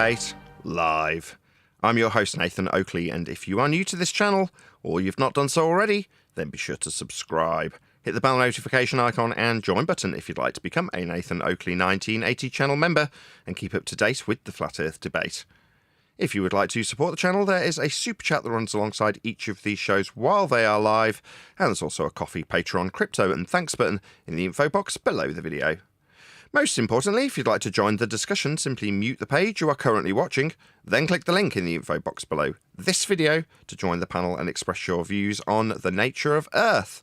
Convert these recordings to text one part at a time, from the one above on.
debate live. I'm your host, Nathan Oakley, and if you are new to this channel, or you've not done so already, then be sure to subscribe. Hit the bell notification icon and join button if you'd like to become a Nathan Oakley 1980 channel member and keep up to date with the Flat Earth debate. If you would like to support the channel, there is a super chat that runs alongside each of these shows while they are live, and there's also a coffee, Patreon, crypto and thanks button in the info box below the video. Most importantly, if you'd like to join the discussion, simply mute the page you are currently watching, then click the link in the info box below this video to join the panel and express your views on the nature of Earth.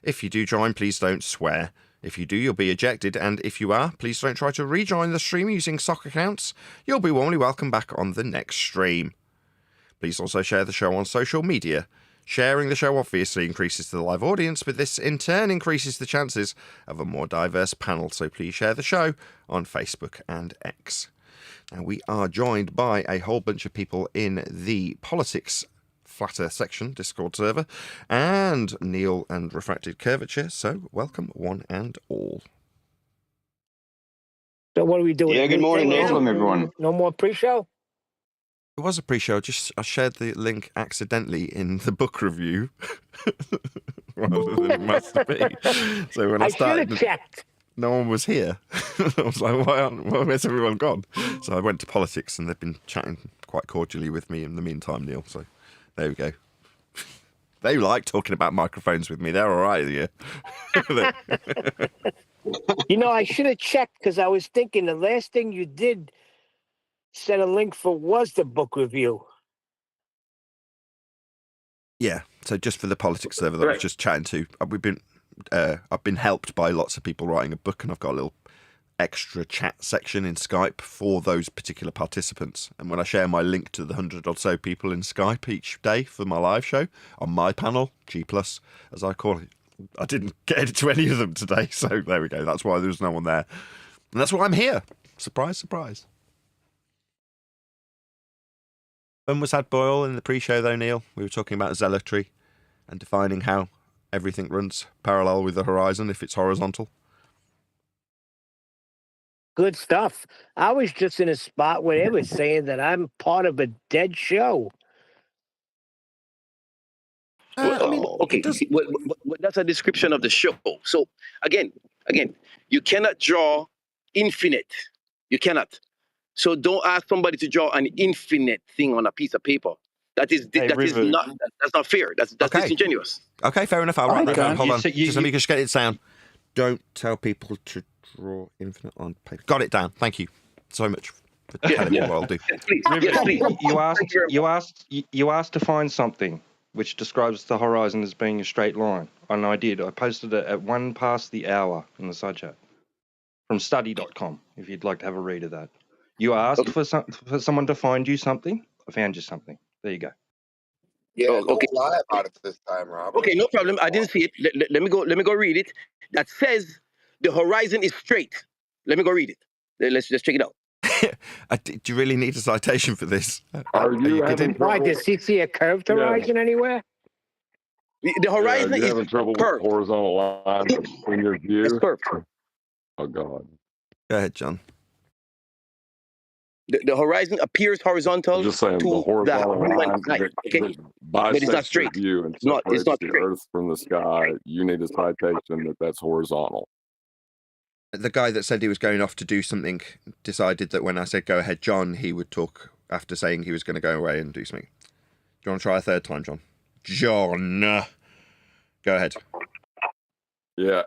If you do join, please don't swear. If you do, you'll be ejected, and if you are, please don't try to rejoin the stream using sock accounts. You'll be warmly welcome back on the next stream. Please also share the show on social media. Sharing the show obviously increases the live audience, but this in turn increases the chances of a more diverse panel, so please share the show on Facebook and X. Now, we are joined by a whole bunch of people in the politics Flat Earth section Discord server, and Neil and Refracted Curvature, so welcome one and all. So what are we doing? Yeah, good morning, Nathan. Welcome, everyone. No more pre-show? It was a pre-show, I shared the link accidentally in the book review rather than it must be. So when I started, should have checked. No one was here. I was like, where's everyone gone? So I went to politics, and they've been chatting quite cordially with me in the meantime, Neil. So there we go. They like talking about microphones with me. They're all right, yeah. You know, I should have checked because I was thinking the last thing you did send a link for was the book review. Yeah, so just for the politics server that I was just chatting to, I've been helped by lots of people writing a book, and I've got a little extra chat section in Skype for those particular participants. And when I share my link to the 100 or so people in Skype each day for my live show on my panel, G+, as I call it, I didn't get to any of them today, so there we go. That's why there was no one there. And that's why I'm here. Surprise, surprise. When was had Boyle in the pre-show, though, Neil? We were talking about zealotry and defining how everything runs parallel with the horizon if it's horizontal. Good stuff. I was just in a spot where they were saying that I'm part of a dead show. Okay, that's a description of the show. So again, you cannot draw infinite. You cannot. So don't ask somebody to draw an infinite thing on a piece of paper. That's not fair. That's okay. Disingenuous. Okay, fair enough. I'll write that down. Hold on. Just let me just get it down. Don't tell people to draw infinite on paper. Got it down. Thank you so much for telling me what I'll do. Please. You asked to find something which describes the horizon as being a straight line, and I did. I posted it at 1 past the hour in the side chat from study.com. If you'd like to have a read of that. You asked for someone to find you something. I found you something. There you go. Yeah, okay. Lie about it this time, Rob. Okay, no problem. I didn't see it. Let me go read it. That says the horizon is straight. Let me go read it. Let's just check it out. Do you really need a citation for this? Are you having trouble? Why, does he see a curved horizon anywhere? The horizon is having trouble curved. With horizontal lines in your view? It's curved. Oh, God. Go ahead, John. The horizon appears horizontal. Just saying, to the horizontal line okay, but it's not straight. View and it's not the straight. Earth from the sky. You need a citation that's horizontal. The guy that said he was going off to do something decided that when I said go ahead, John, he would talk after saying he was going to go away and do something. Do you want to try a third time, John? John, go ahead. Yeah,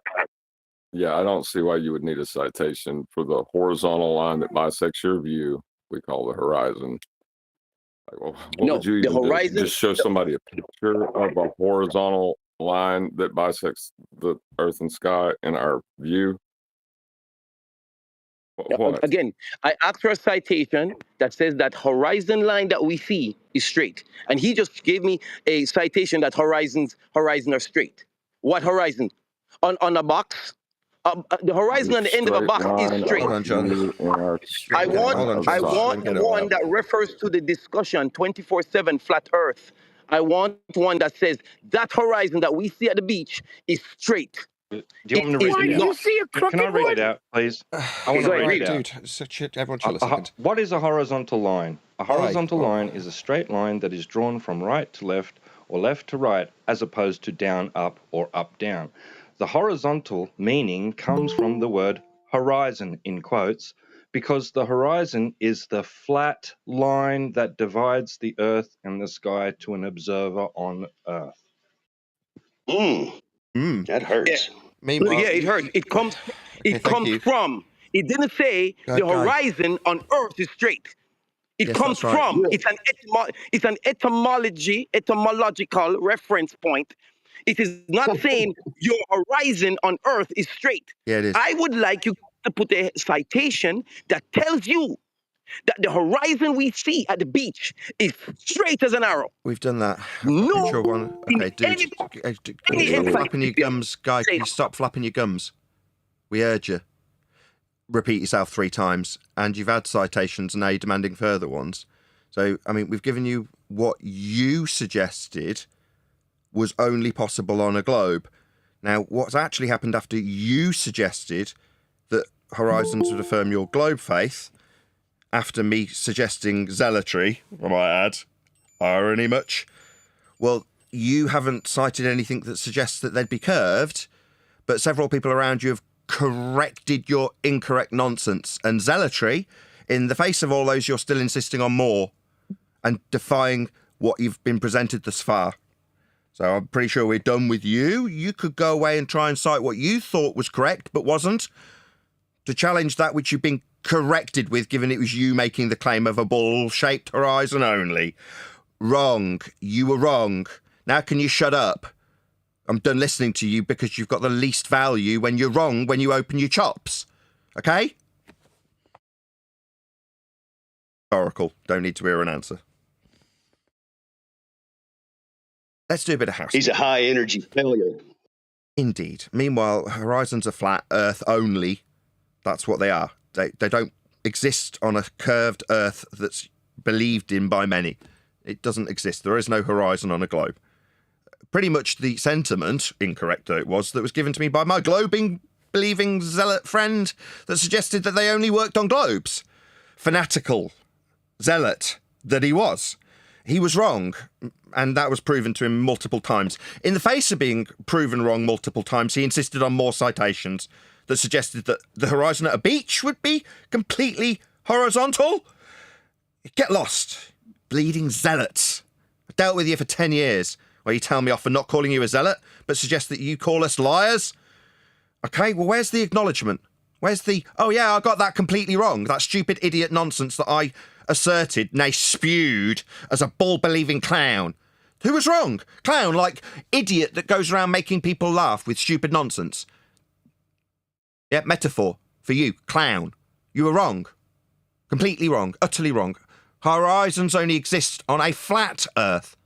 I don't see why you would need a citation for the horizontal line that bisects your view. We call the horizon. Like, well, would you the horizon do? Just show somebody a picture of a horizontal line that bisects the Earth and sky in our view. What? Again, I asked for a citation that says that horizon line that we see is straight, and he just gave me a citation that horizons are straight. What horizon? On a box? The horizon on the end of a box is straight. Hold on, John. I want one that refers to the discussion 24/7 flat Earth. I want one that says that horizon that we see at the beach is straight. Do you want me to read it You out? see a crooked Can I read one? it out, please? I want Go to ahead, read it out. Dude, such everyone chill a second. What is a horizontal line? A horizontal Right. line is a straight line that is drawn from right to left or left to right, as opposed to down, up, or up, down. The horizontal meaning comes from the word horizon, in quotes, because the horizon is the flat line that divides the earth and the sky to an observer on earth. That hurts. Meanwhile, Yeah, it hurts. It comes. It thank comes you. from. It didn't say Guy. the horizon on Earth is straight. It Yes, comes that's right. from. It's an etymological reference point. It is not saying your horizon on Earth is straight. Yeah, it is. I would like you to put a citation that tells you that the horizon we see at the beach is straight as an arrow. We've done that. No, Picture one. Okay, dude. Can you stop flapping your gums, Guy? Can you stop flapping your gums? We urge you. Repeat yourself 3 times, and you've had citations, and now you're demanding further ones. So, I mean, we've given you what you suggested was only possible on a globe. Now, what's actually happened after you suggested that horizons would affirm your globe faith, after me suggesting zealotry, I might add, irony much, well, you haven't cited anything that suggests that they'd be curved, but several people around you have corrected your incorrect nonsense. And zealotry, in the face of all those, you're still insisting on more and defying what you've been presented thus far. So I'm pretty sure we're done with you. You could go away and try and cite what you thought was correct but wasn't, to challenge that which you've been corrected with, given it was you making the claim of a ball-shaped horizon only. Wrong. You were wrong. Now can you shut up? I'm done listening to you because you've got the least value when you're wrong when you open your chops. Okay? Oracle. Don't need to hear an answer. Let's do a bit of housekeeping. He's a high energy failure. Indeed. Meanwhile, horizons are flat, Earth only. That's what they are. They don't exist on a curved Earth that's believed in by many. It doesn't exist. There is no horizon on a globe. Pretty much the sentiment, incorrect though it was, that was given to me by my globing-believing zealot friend that suggested that they only worked on globes. Fanatical zealot that he was. He was wrong, and that was proven to him multiple times. In the face of being proven wrong multiple times, he insisted on more citations that suggested that the horizon at a beach would be completely horizontal. Get lost, bleeding zealots. I dealt with you for 10 years, where you tell me off for not calling you a zealot, but suggest that you call us liars. Okay, well, where's the acknowledgement? Where's the, oh yeah, I got that completely wrong, that stupid idiot nonsense that I asserted, nay spewed, as a ball-believing clown. Who was wrong? Clown, like idiot that goes around making people laugh with stupid nonsense. Yeah, metaphor for you, clown. You were wrong. Completely wrong. Utterly wrong. Horizons only exist on a flat Earth.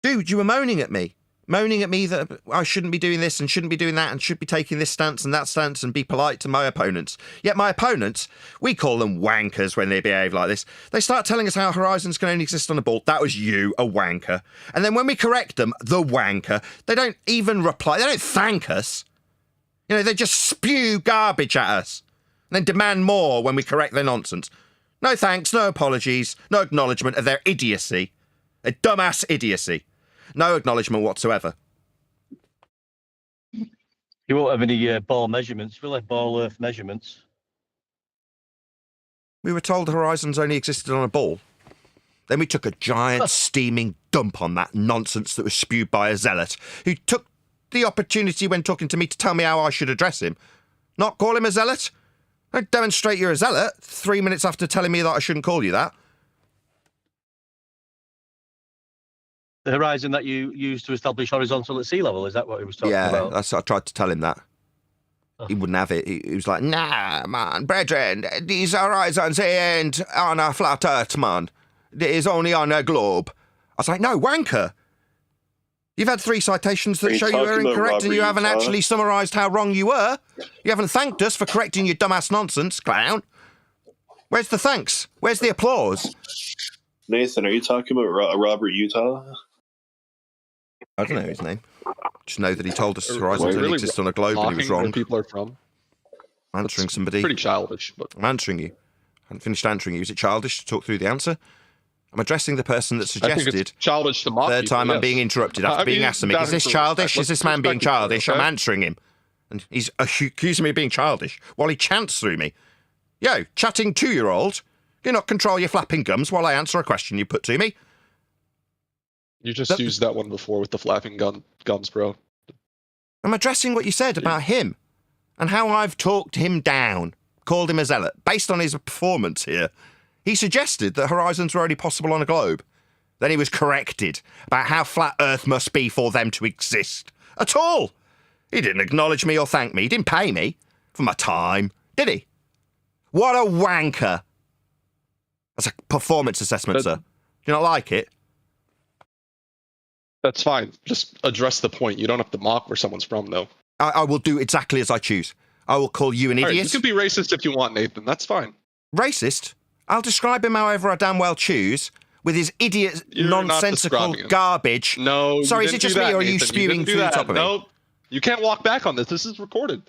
Dude, you were moaning at me. Moaning at me that I shouldn't be doing this and shouldn't be doing that and should be taking this stance and that stance and be polite to my opponents. Yet my opponents, we call them wankers when they behave like this. They start telling us how horizons can only exist on a ball. That was you, a wanker. And then when we correct them, the wanker, they don't even reply. They don't thank us. You know, they just spew garbage at us and then demand more when we correct their nonsense. No thanks, no apologies, no acknowledgement of their idiocy. Their dumbass idiocy. No acknowledgement whatsoever. You won't have any ball measurements, will it? Ball Earth measurements. We were told horizons only existed on a ball. Then we took a giant steaming dump on that nonsense that was spewed by a zealot, who took the opportunity when talking to me to tell me how I should address him. Not call him a zealot? Don't demonstrate you're a zealot 3 minutes after telling me that I shouldn't call you that. The horizon that you used to establish horizontal at sea level, is that what he was talking about? Yeah, I tried to tell him that. He wouldn't have it. He was like, nah, man, brethren, these horizons ain't on a flat Earth, man. It is only on a globe. I was like, no, wanker. You've had 3 citations that show you were incorrect and you haven't actually summarised how wrong you were. You haven't thanked us for correcting your dumbass nonsense, clown. Where's the thanks? Where's the applause? Nathan, are you talking about Robert Utah? I don't know his name. Just know that he told us horizons only really exist on a globe and he was Mocking where wrong. people are from. I'm answering somebody. Pretty childish, but I'm answering you. I haven't finished answering you. Is it childish to talk through the answer? I'm addressing the person that I think suggested. it's childish to mock Third people, time I'm yes. being interrupted after being asked something. Is this childish? Is this man being childish? I'm answering him. And he's accusing me of being childish while he chants through me. Yo, chatting 2-year-old, do you not control your flapping gums while I answer a question you put to me? You just used that one before with the flapping gums, bro. I'm addressing what you said about him and how I've talked him down, called him a zealot, based on his performance here. He suggested that horizons were only possible on a globe. Then he was corrected about how flat Earth must be for them to exist. At all. He didn't acknowledge me or thank me. He didn't pay me for my time, did he? What a wanker. That's a performance assessment, sir. Do you not like it? That's fine. Just address the point. You don't have to mock where someone's from, though. I will do exactly as I choose. I will call you an idiot. Right, you can be racist if you want, Nathan. That's fine. Racist? I'll describe him however I damn well choose, with his idiot, You're not nonsensical describing him. garbage. No, you Sorry, is didn't it just do me that, or are you Nathan. spewing didn't do through the that. top of me? No, you can't walk back on this. This is recorded.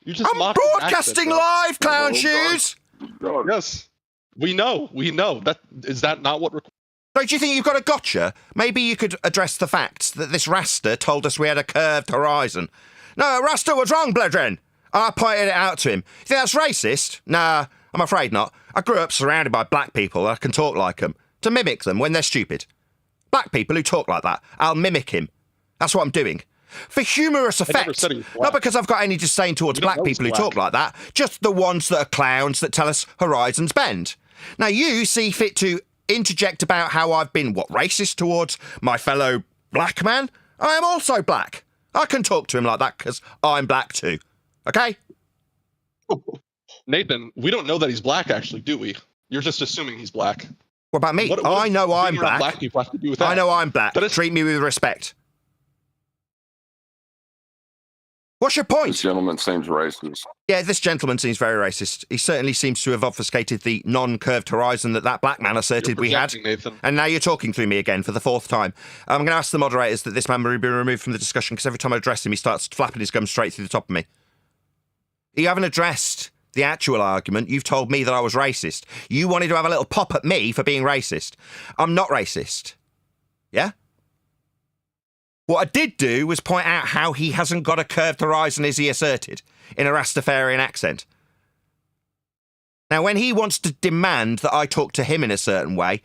You just I'm mocked his broadcasting accent, live, clown Oh, shoes! God. bro. Yes. We know. Is that not what Don't you think you've got a gotcha? Maybe you could address the facts that this Rasta told us we had a curved horizon. No, Rasta was wrong, brethren. I pointed it out to him. You think that's racist? Nah, I'm afraid not. I grew up surrounded by black people that can talk like them, to mimic them when they're stupid. Black people who talk like that, I'll mimic him. That's what I'm doing. For humorous effect. said he was black. Not because I've got any disdain towards You don't black know he's people who black. talk like that, just the ones that are clowns that tell us horizons bend. Now you see fit to interject about how I've been, racist towards my fellow black man? I am also black. I can talk to him like that because I'm black too. Okay? Nathan, we don't know that he's black, actually, do we? You're just assuming he's black. What about me? What I know I'm being around black. Black people have to do with that? I know I'm black. But it's- Treat me with respect. What's your This point? gentleman seems racist. Yeah, this gentleman seems very racist. He certainly seems to have obfuscated the non-curved horizon that black man asserted You're we had. projecting, Nathan. And now you're talking through me again for the 4th time. I'm going to ask the moderators that this man be removed from the discussion because every time I address him, he starts flapping his gums straight through the top of me. You haven't addressed the actual argument. You've told me that I was racist. You wanted to have a little pop at me for being racist. I'm not racist. Yeah? What I did do was point out how he hasn't got a curved horizon as he asserted, in a Rastafarian accent. Now, when he wants to demand that I talk to him in a certain way,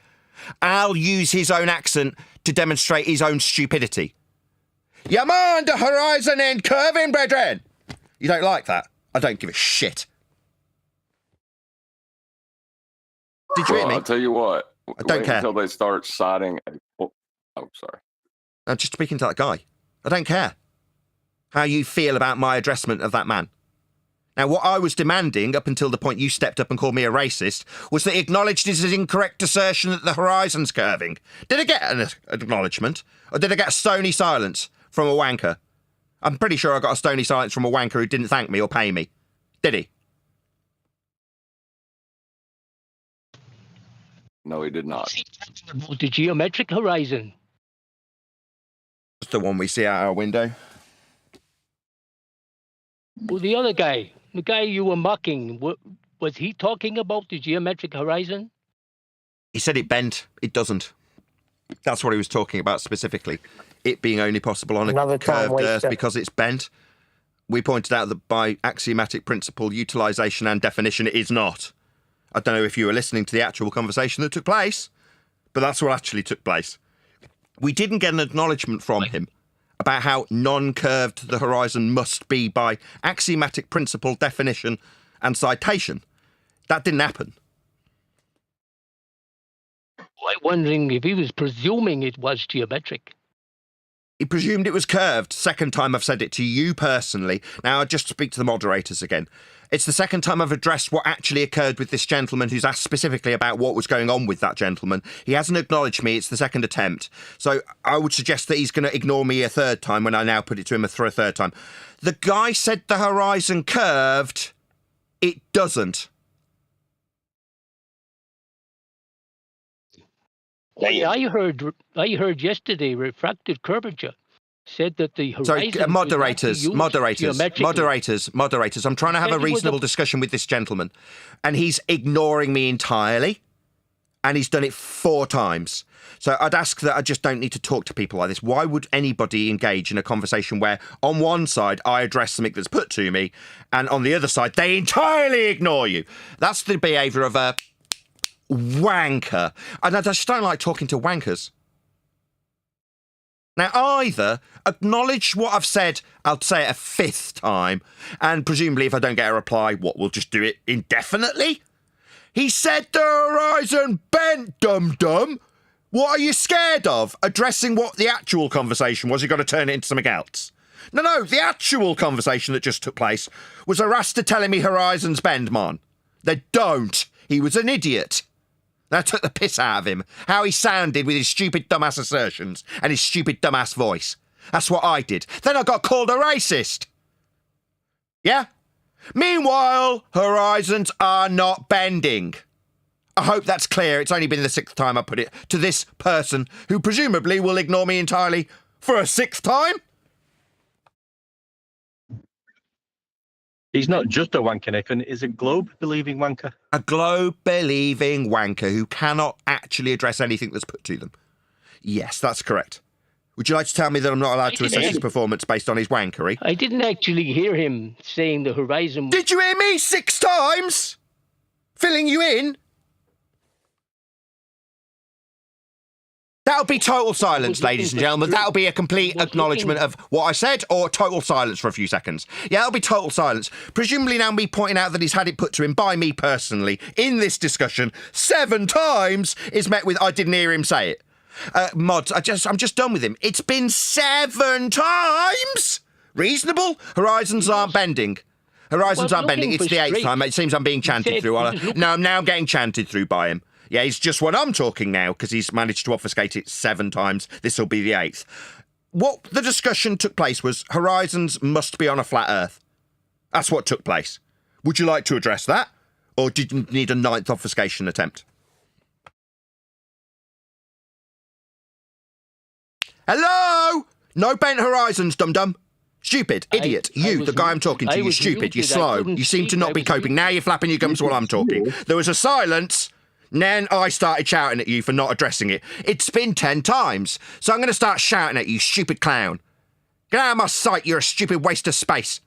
I'll use his own accent to demonstrate his own stupidity. You mind the horizon ain't curving, brethren? You don't like that? I don't give a shit. Did you hear Well, me? I'll tell you what. I don't care. Until they start citing. Oh, sorry. I'm just speaking to that guy. I don't care how you feel about my addressment of that man. Now, what I was demanding, up until the point you stepped up and called me a racist, was that he acknowledged his incorrect assertion that the horizon's curving. Did I get an acknowledgement? Or did I get a stony silence from a wanker? I'm pretty sure I got a stony silence from a wanker who didn't thank me or pay me. Did he? No, he did not. About the geometric horizon. That's the one we see out our window. Well, the other guy, the guy you were mocking, was he talking about the geometric horizon? He said it bent. It doesn't. That's what he was talking about specifically. It being only possible on a Another time curved Earth waster. because it's bent. We pointed out that by axiomatic principle, utilization and definition, it is not. I don't know if you were listening to the actual conversation that took place, but that's what actually took place. We didn't get an acknowledgement from him about how non-curved the horizon must be by axiomatic principle, definition, and citation. That didn't happen. I'm wondering if he was presuming it was geometric. He presumed it was curved. Second time I've said it to you personally. Now, I'll just speak to the moderators again. It's the second time I've addressed what actually occurred with this gentleman who's asked specifically about what was going on with that gentleman. He hasn't acknowledged me. It's the second attempt. So I would suggest that he's going to ignore me a third time when I now put it to him for a third time. The guy said the horizon curved. It doesn't. Well, I heard yesterday refracted curvature said that the horizon. So, moderators. I'm trying to have a reasonable discussion with this gentleman, and he's ignoring me entirely, and he's done it 4 times. So I'd ask that I just don't need to talk to people like this. Why would anybody engage in a conversation where on one side I address something that's put to me, and on the other side they entirely ignore you? That's the behaviour of a wanker. And I just don't like talking to wankers. Now, either acknowledge what I've said, I'll say it a 5th time, and presumably if I don't get a reply, we'll just do it indefinitely? He said the horizon bent, dum-dum. What are you scared of? Addressing what the actual conversation was, you've got to turn it into something else. No, the actual conversation that just took place was a Rasta telling me horizons bend, man. They don't. He was an idiot. I took the piss out of him. How he sounded with his stupid dumbass assertions and his stupid dumbass voice. That's what I did. Then I got called a racist. Yeah? Meanwhile, horizons are not bending. I hope that's clear. It's only been the 6th time I put it to this person who presumably will ignore me entirely for a 6th time. He's not just a wanker, Nathan. He's a globe-believing wanker. A globe-believing wanker who cannot actually address anything that's put to them. Yes, that's correct. Would you like to tell me that I'm not allowed to assess his performance based on his wankery? I didn't actually hear him saying the horizon. Did you hear me 6 times? Filling you in? That'll be total silence, ladies and gentlemen. That'll be a complete acknowledgement of what I said, or total silence for a few seconds. Yeah, that'll be total silence. Presumably now me pointing out that he's had it put to him by me personally in this discussion 7 times is met with, I didn't hear him say it. Mods, I'm just done with him. It's been 7 times! Reasonable? Horizons aren't bending. Horizons aren't bending. It's the 8th time. It seems I'm being chanted through. No, I'm now getting chanted through by him. Yeah, he's just what I'm talking now, because he's managed to obfuscate it 7 times. This will be the 8th. What the discussion took place was horizons must be on a flat Earth. That's what took place. Would you like to address that? Or did you need a 9th obfuscation attempt? Hello? No bent horizons, dum-dum. Stupid, idiot. The guy I'm talking to, you're stupid, you're slow. You seem to not be coping. Now you're flapping your gums while I'm talking. There was a silence. Then I started shouting at you for not addressing it. It's been 10 times, so I'm going to start shouting at you, stupid clown. Get out of my sight, you're a stupid waste of space.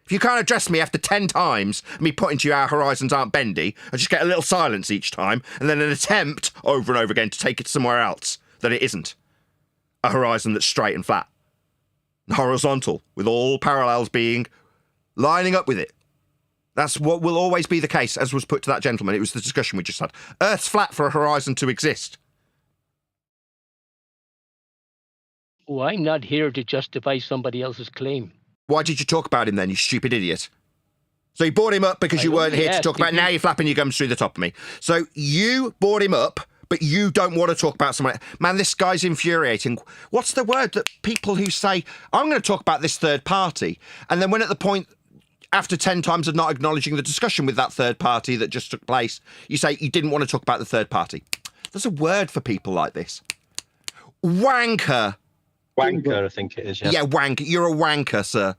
If you can't address me after 10 times, me putting to you our horizons aren't bendy, I just get a little silence each time, and then an attempt over and over again to take it somewhere else that it isn't. A horizon that's straight and flat. Horizontal, with all parallels being lining up with it. That's what will always be the case, as was put to that gentleman. It was the discussion we just had. Earth's flat for a horizon to exist. Oh, I'm not here to justify somebody else's claim. Why did you talk about him then, you stupid idiot? So you brought him up because you weren't here to talk about it. Now you're flapping your gums through the top of me. So you brought him up, but you don't want to talk about someone. Man, this guy's infuriating. What's the word that people who say, I'm going to talk about this third party, and then when at the point, after 10 times of not acknowledging the discussion with that third party that just took place, you say you didn't want to talk about the third party. There's a word for people like this. Wanker. Wanker, I think it is, yeah. Yeah, wanker. You're a wanker, sir.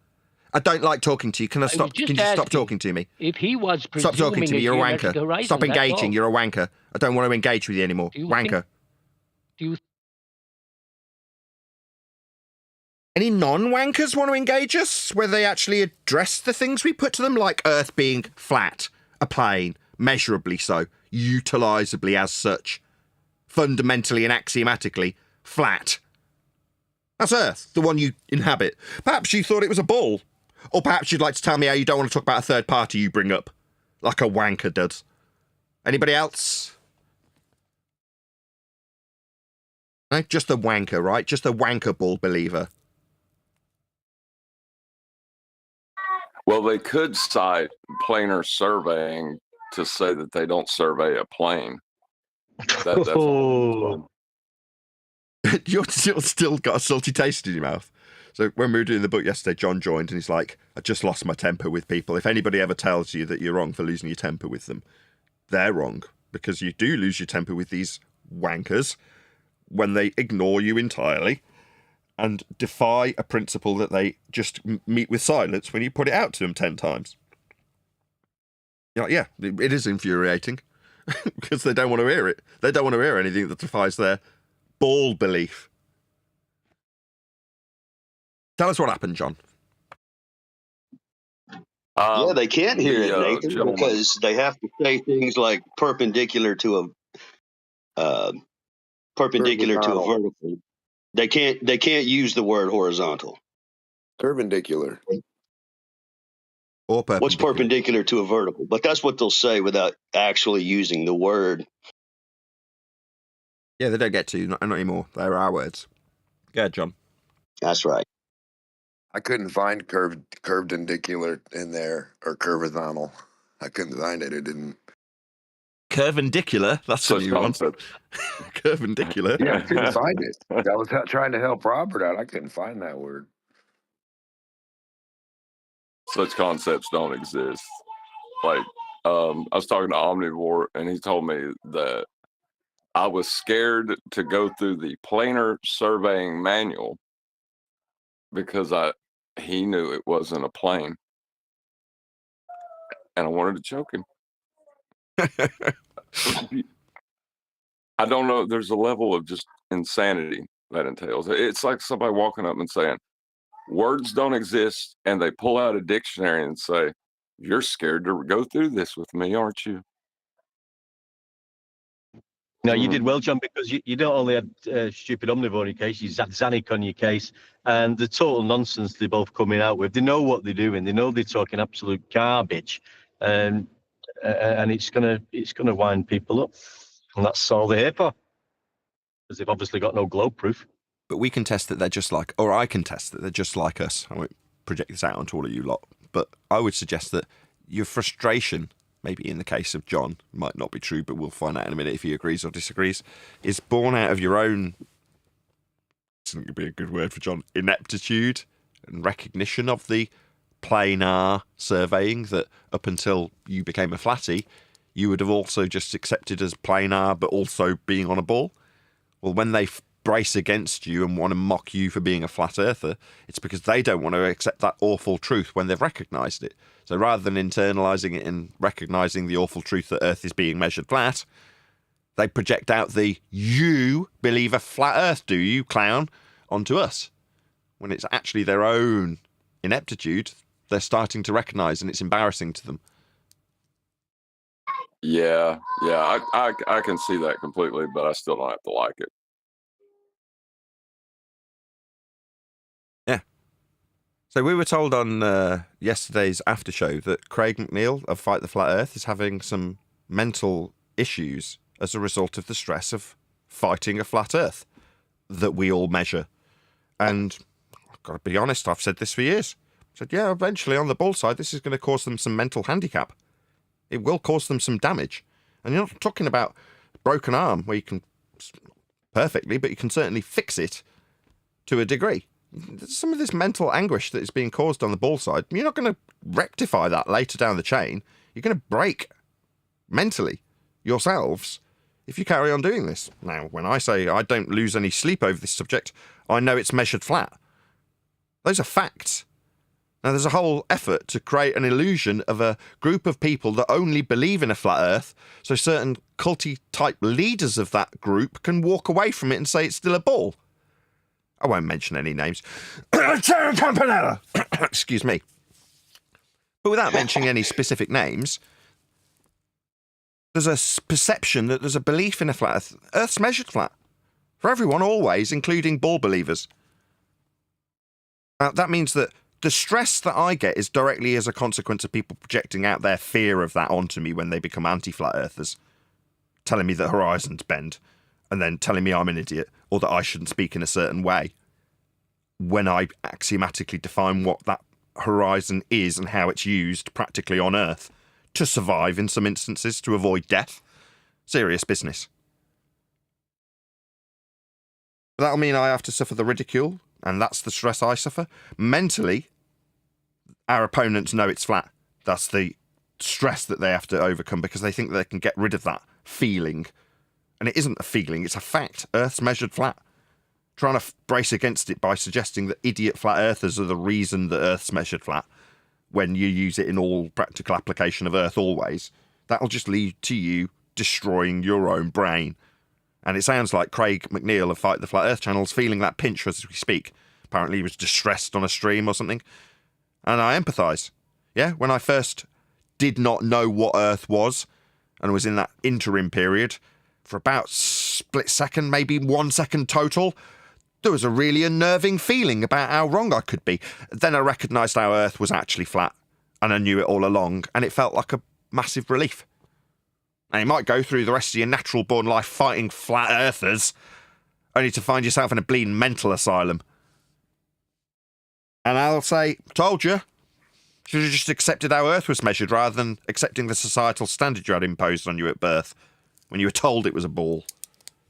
I don't like talking to you. Can I stop? Can you stop talking to me? If he was stop talking to me. You're a wanker. Horizon, stop engaging. You're a wanker. I don't want to engage with you anymore. Wanker. Any non-wankers want to engage us, where they actually address the things we put to them, like Earth being flat, a plane, measurably so, utilisably as such, fundamentally and axiomatically flat. That's Earth, the one you inhabit. Perhaps you thought it was a ball. Or perhaps you'd like to tell me how you don't want to talk about a third party you bring up, like a wanker does. Anybody else? No, just a wanker, right? Just a wanker ball believer. Well, they could cite planar surveying to say that they don't survey a plane. That's You're still got a salty taste in your mouth. So when we were doing the book yesterday, John joined and he's like, I just lost my temper with people. If anybody ever tells you that you're wrong for losing your temper with them, they're wrong, because you do lose your temper with these wankers. when they ignore you entirely and defy a principle that they just meet with silence when you put it out to them 10 times. You're like, yeah, it is infuriating because they don't want to hear it. They don't want to hear anything that defies their ball belief. Tell us what happened, John. Yeah, they can't hear it, Nathan, gentleman. because they have to say things like perpendicular to a vertical. They can't use the word horizontal. Perpendicular. Or perpendicular. What's perpendicular to a vertical? But that's what they'll say without actually using the word. Yeah, they don't get to, not anymore. They're our words. Go ahead, John. That's right. I couldn't find curvendicular in there, or curvathonal. I couldn't find it. It didn't. Curvendicular? That's a new one. Curvendicular? Yeah, I couldn't find it. I was trying to help Robert out. I couldn't find that word. Such concepts don't exist. Like, I was talking to Omnivore, and he told me that I was scared to go through the planar surveying manual because he knew it wasn't a plane, and I wanted to choke him. I don't know. There's a level of just insanity that entails. It's like somebody walking up and saying, words don't exist, and they pull out a dictionary and say, you're scared to go through this with me, aren't you? No, you did well, John, because you don't only have stupid Omnivore in your case, you had Zanuck on your case, and the total nonsense they're both coming out with. They know what they're doing. They know they're talking absolute garbage, and it's gonna wind people up, and that's all they're here for, because they've obviously got no globe proof. But we can test that they're just like, or I can test that they're just like us. I won't project this out onto all of you lot, but I would suggest that your frustration, maybe in the case of John, might not be true, but we'll find out in a minute if he agrees or disagrees, is born out of your own, this isn't going to be a good word for John, ineptitude and recognition of the planar surveying that up until you became a flatty, you would have also just accepted as planar, but also being on a ball. Well, when they brace against you and want to mock you for being a flat earther, it's because they don't want to accept that awful truth when they've recognised it. So rather than internalising it and recognising the awful truth that Earth is being measured flat, they project out the "you believe a flat Earth, do you, clown?" onto us. When it's actually their own ineptitude, they're starting to recognise, and it's embarrassing to them. Yeah, I can see that completely, but I still don't have to like it. Yeah. So we were told on yesterday's after show that Craig McNeil of Fight the Flat Earth is having some mental issues as a result of the stress of fighting a flat Earth that we all measure. And I've got to be honest, I've said this for years. I said, yeah, eventually on the bull side, this is going to cause them some mental handicap. It will cause them some damage. And you're not talking about a broken arm where you can perfectly, but you can certainly fix it to a degree. Some of this mental anguish that is being caused on the ball side, you're not going to rectify that later down the chain. You're going to break mentally yourselves if you carry on doing this. Now, when I say I don't lose any sleep over this subject, I know it's measured flat. Those are facts. Now, there's a whole effort to create an illusion of a group of people that only believe in a flat Earth, so certain culty-type leaders of that group can walk away from it and say it's still a ball. I won't mention any names. Excuse me. But without mentioning any specific names, there's a perception that there's a belief in a flat Earth. Earth's measured flat. For everyone, always, including ball believers. That means that the stress that I get is directly as a consequence of people projecting out their fear of that onto me when they become anti-flat earthers, telling me that horizons bend, and then telling me I'm an idiot, or that I shouldn't speak in a certain way, when I axiomatically define what that horizon is and how it's used practically on Earth to survive in some instances, to avoid death. Serious business. But that'll mean I have to suffer the ridicule, and that's the stress I suffer. Mentally, our opponents know it's flat. That's the stress that they have to overcome because they think they can get rid of that feeling And it isn't a feeling, it's a fact. Earth's measured flat. Trying to brace against it by suggesting that idiot flat earthers are the reason that Earth's measured flat, when you use it in all practical application of Earth always, that'll just lead to you destroying your own brain. And it sounds like Craig McNeil of Fight the Flat Earth channel's feeling that pinch as we speak. Apparently he was distressed on a stream or something. And I empathise. Yeah, when I first did not know what Earth was, and was in that interim period, for about split second, maybe 1 second total, there was a really unnerving feeling about how wrong I could be. Then I recognised how Earth was actually flat, and I knew it all along, and it felt like a massive relief. Now, you might go through the rest of your natural-born life fighting flat earthers, only to find yourself in a bleeding mental asylum. And I'll say, told you. Should have just accepted how Earth was measured rather than accepting the societal standard you had imposed on you at birth, when you were told it was a ball.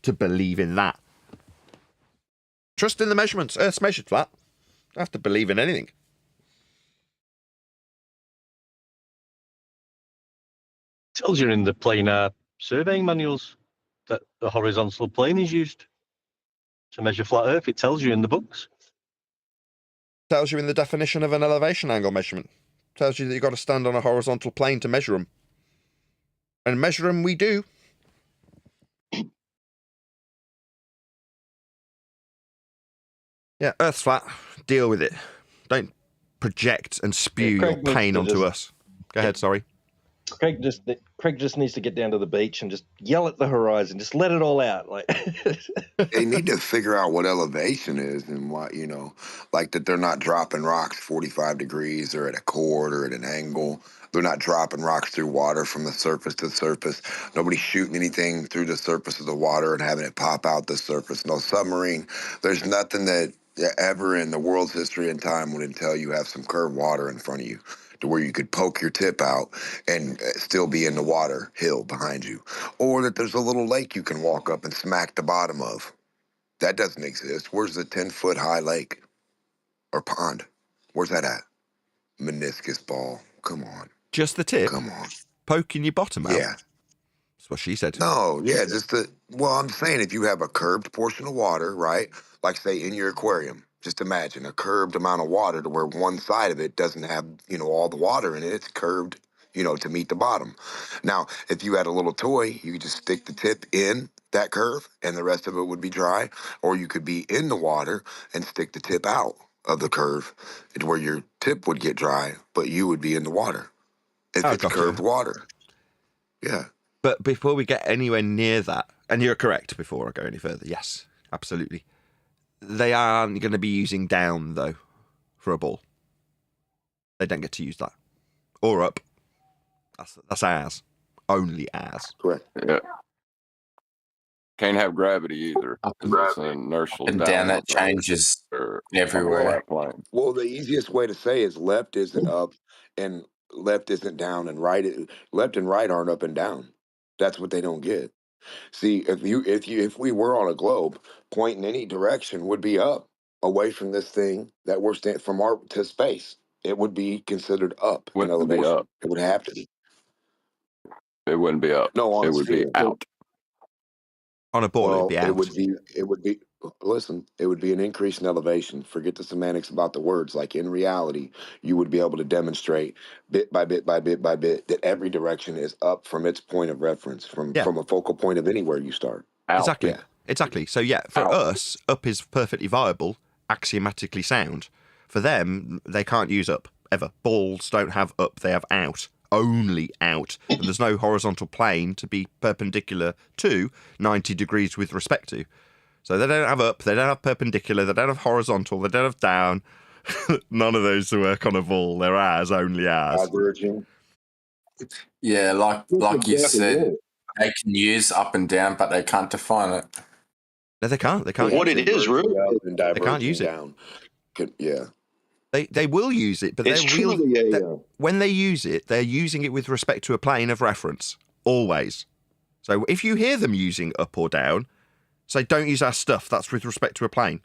To believe in that. Trust in the measurements. Earth's measured flat. Don't have to believe in anything. Tells you in the planar surveying manuals that the horizontal plane is used to measure flat Earth. It tells you in the books. Tells you in the definition of an elevation angle measurement. Tells you that you've got to stand on a horizontal plane to measure them. And measure them we do. Yeah, Earth's flat. Deal with it. Don't project and spew your pain onto us. Go ahead, sorry. Craig just needs to get down to the beach and just yell at the horizon. Just let it all out. Like They need to figure out what elevation is and what, like that they're not dropping rocks 45 degrees or at a chord or at an angle. They're not dropping rocks through water from the surface to the surface. Nobody's shooting anything through the surface of the water and having it pop out the surface. No submarine. There's nothing that ever in the world's history and time would tell you have some curved water in front of you to where you could poke your tip out and still be in the water hill behind you. Or that there's a little lake you can walk up and smack the bottom of. That doesn't exist. Where's the 10-foot high lake or pond? Where's that at? Meniscus ball. Come on. Just the tip? Come on. Poking your bottom out? Yeah. That's what she said. No, yeah, I'm saying if you have a curved portion of water, right? Like say in your aquarium, just imagine a curved amount of water to where one side of it doesn't have, all the water in it. It's curved, to meet the bottom. Now, if you had a little toy, you could just stick the tip in that curve and the rest of it would be dry. Or you could be in the water and stick the tip out of the curve to where your tip would get dry, but you would be in the water. If it's curved water. Yeah. But before we get anywhere near that, and you're correct before I go any further, yes, absolutely. They aren't going to be using down, though, for a ball. They don't get to use that. Or up. That's ours. Only ours. Correct. Yeah. Can't have gravity either. It's an inertial and down that changes everywhere. Well, the easiest way to say is left isn't up and left isn't down and left and right aren't up and down. That's what they don't get. See, if we were on a globe, point in any direction would be up, away from this thing that we're from art to space. It would be considered up in elevation. Be up. It would have to be. It wouldn't be up. No, it would be out. On a ball, it'd be out. It would be. Listen, it would be an increase in elevation. Forget the semantics about the words. Like in reality, you would be able to demonstrate bit by bit by bit by bit that every direction is up from its point of reference, from a focal point of anywhere you start. Out. Exactly. Yeah. Exactly. So yeah, for us, up is perfectly viable, axiomatically sound. For them, they can't use up ever. Balls don't have up; they have out. Only out. And there's no horizontal plane to be perpendicular to 90 degrees with respect to. So they don't have up, they don't have perpendicular, they don't have horizontal, they don't have down. None of those to work on a ball. They're ours, only ours. Yeah, like you said, they can use up and down, but they can't define it. No, they can't. They can't. What it is, really, they can't use it. Yeah. They will use it, but when they use it, they're using it with respect to a plane of reference, always. So if you hear them using up or down, say, don't use our stuff, that's with respect to a plane.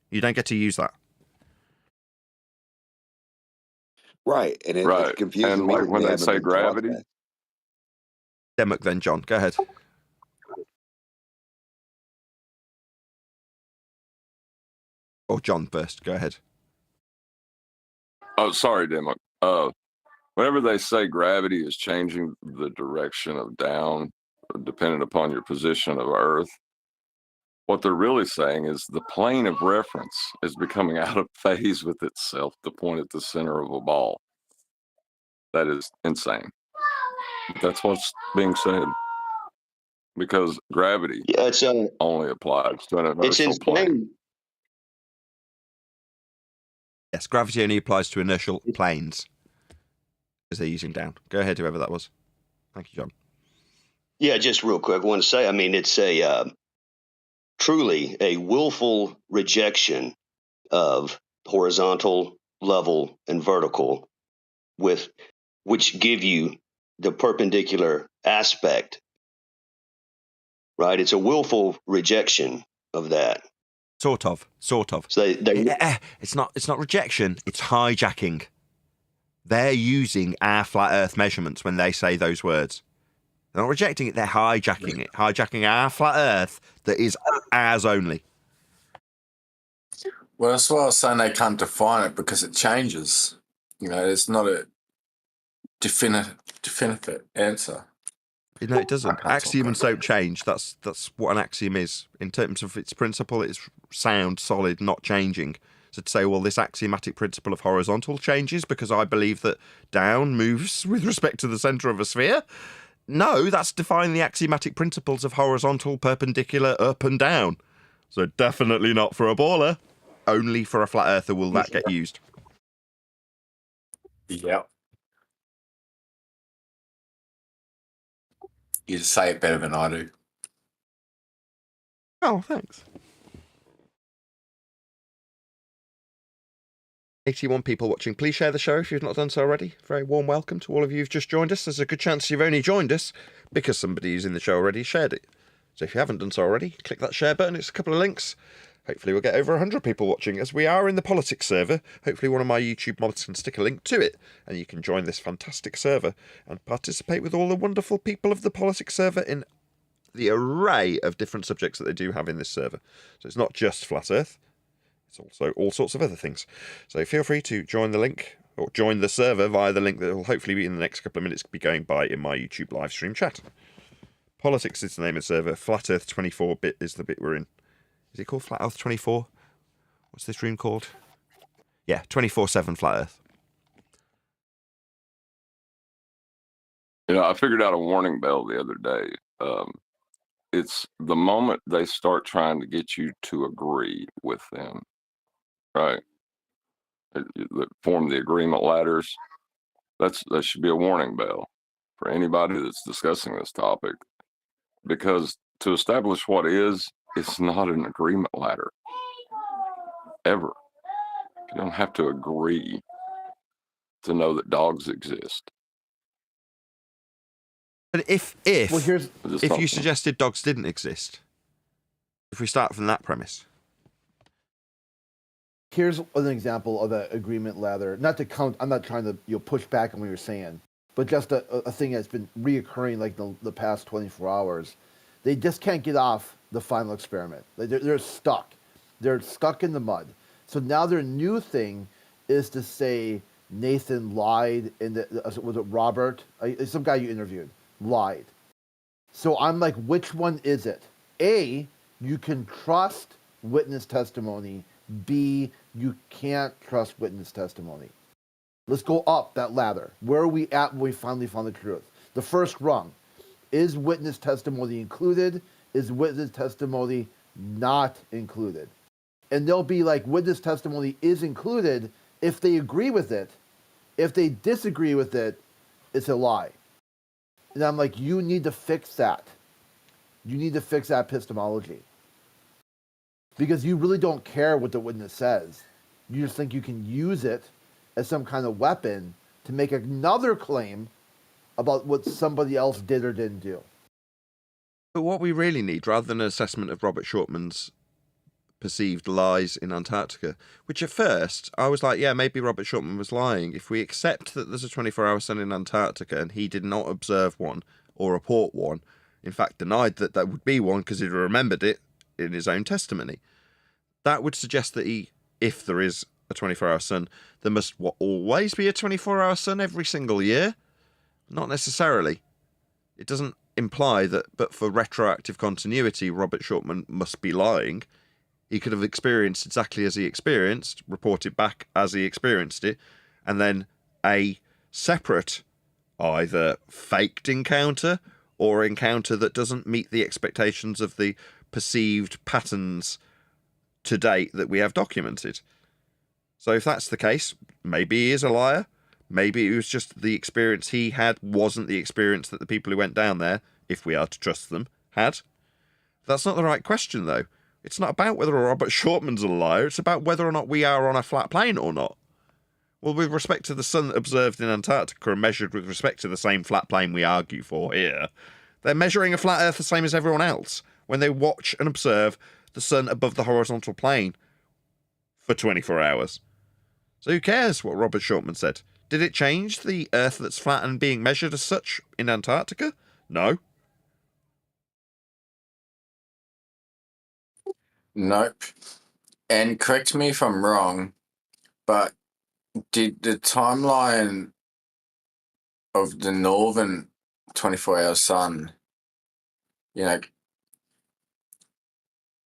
You don't get to use that. Right, and it's confusing. And like when they say gravity. Demuck then, John, go ahead. Or John first. Go ahead. Oh, sorry, Demo. Whenever they say gravity is changing the direction of down, dependent upon your position of Earth, what they're really saying is the plane of reference is becoming out of phase with itself, the point at the center of a ball. That is insane. That's what's being said. Because gravity only applies to an inertial plane. Yes, gravity only applies to inertial planes, as they're using down. Go ahead, whoever that was. Thank you, John. Yeah, just real quick, I want to say, I mean, it's truly a willful rejection of horizontal, level, and vertical, which give you the perpendicular aspect. Right? It's a willful rejection of that. Sort of. So it's not rejection. It's hijacking. They're using our flat Earth measurements when they say those words. They're not rejecting it. They're hijacking it. Hijacking our flat Earth that is ours only. Well, that's why I was saying they can't define it, because it changes. You know, it's not a definitive answer. No, it doesn't. Axioms don't change. That's what an axiom is. In terms of its principle, it's sound, solid, not changing. So to say, well, this axiomatic principle of horizontal changes because I believe that down moves with respect to the centre of a sphere. No, that's defying the axiomatic principles of horizontal, perpendicular, up and down. So definitely not for a baller. Only for a flat earther will that get used. Yeah. You say it better than I do. Oh, thanks. 81 people watching. Please share the show if you've not done so already. Very warm welcome to all of you who've just joined us. There's a good chance you've only joined us because somebody who's in the show already shared it. So if you haven't done so already, click that share button. It's a couple of links. Hopefully we'll get over 100 people watching, as we are in the politics server. Hopefully one of my YouTube mods can stick a link to it, and you can join this fantastic server and participate with all the wonderful people of the politics server in the array of different subjects that they do have in this server. So it's not just Flat Earth, it's also all sorts of other things. So feel free to join the link, or join the server via the link that will hopefully be in the next couple of minutes be going by in my YouTube live stream chat. Politics is the name of the server. Flat Earth 24-bit is the bit we're in. Is it called Flat Earth 24? What's this room called? Yeah, 24/7 Flat Earth. You know, I figured out a warning bell the other day. It's the moment they start trying to get you to agree with them, right? That form the agreement ladders. That should be a warning bell for anybody that's discussing this topic, because to establish what is, it's not an agreement ladder. Ever. You don't have to agree to know that dogs exist. But if you suggested dogs didn't exist, if we start from that premise. Here's an example of an agreement ladder. Not to count, I'm not trying to push back on what you're saying, but just a thing that's been reoccurring like the past 24 hours. They just can't get off the final experiment. They're stuck. They're stuck in the mud. So now their new thing is to say Nathan lied, and was it Robert? Some guy you interviewed lied. So I'm like, which one is it? A, you can trust witness testimony. B, you can't trust witness testimony. Let's go up that ladder. Where are we at when we finally found the truth? The first rung. Is witness testimony included? Is witness testimony not included? And they'll be like, witness testimony is included if they agree with it. If they disagree with it, it's a lie. And I'm like, you need to fix that. You need to fix that epistemology. Because you really don't care what the witness says. You just think you can use it as some kind of weapon to make another claim about what somebody else did or didn't do. But what we really need, rather than an assessment of Robert Shortman's perceived lies in Antarctica, which at first I was like, yeah, maybe Robert Shortman was lying. If we accept that there's a 24-hour sun in Antarctica and he did not observe one or report one, in fact denied that would be one because he'd remembered it in his own testimony, that would suggest that he if there is a 24-hour sun, there must always be a 24-hour sun every single year? Not necessarily. It doesn't imply that, but for retroactive continuity, Robert Shortman must be lying. He could have experienced exactly as he experienced, reported back as he experienced it, and then a separate, either faked encounter or encounter that doesn't meet the expectations of the perceived patterns to date that we have documented. So if that's the case, maybe he is a liar. Maybe it was just the experience he had wasn't the experience that the people who went down there, if we are to trust them, had. That's not the right question, though. It's not about whether Robert Shortman's a liar. It's about whether or not we are on a flat plane or not. Well, with respect to the sun observed in Antarctica and measured with respect to the same flat plane we argue for here, they're measuring a flat Earth the same as everyone else when they watch and observe the sun above the horizontal plane for 24 hours. So who cares what Robert Shortman said? Did it change the Earth that's flat and being measured as such in Antarctica? No. Nope. And correct me if I'm wrong, but did the timeline of the northern 24-hour sun,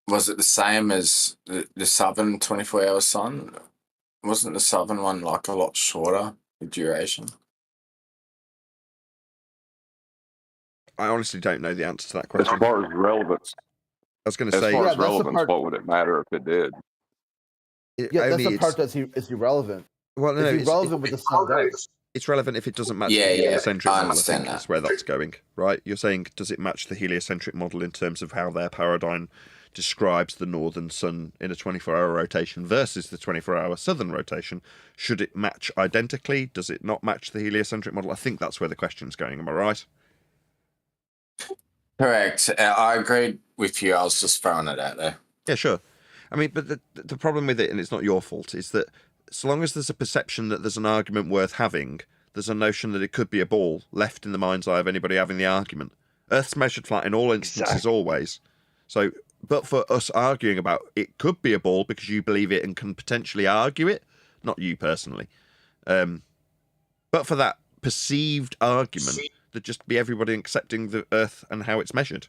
was it the same as the southern 24-hour sun? Wasn't the southern one like a lot shorter in duration? I honestly don't know the answer to that question. As far as relevance, I was going to as say, far as that's the relevance, part- what would it matter if it did? Yeah, that's the part that's irrelevant. Well, no, it's irrelevant with the sun does. It's relevant if it doesn't match Yeah, the yeah, heliocentric I model. I understand think that. that's where that's going, right? You're saying, does it match the heliocentric model in terms of how their paradigm describes the northern sun in a 24-hour rotation versus the 24-hour southern rotation? Should it match identically? Does it not match the heliocentric model? I think that's where the question's going. Am I right? Correct. I agreed with you. I was just throwing it out there. Yeah, sure. I mean, but the problem with it, and it's not your fault, is that so long as there's a perception that there's an argument worth having, there's a notion that it could be a ball left in the mind's eye of anybody having the argument. Earth's measured flat in all instances, always. So, but for us arguing about it could be a ball because you believe it and can potentially argue it, not you personally, but for that perceived argument, that just be everybody accepting the Earth and how it's measured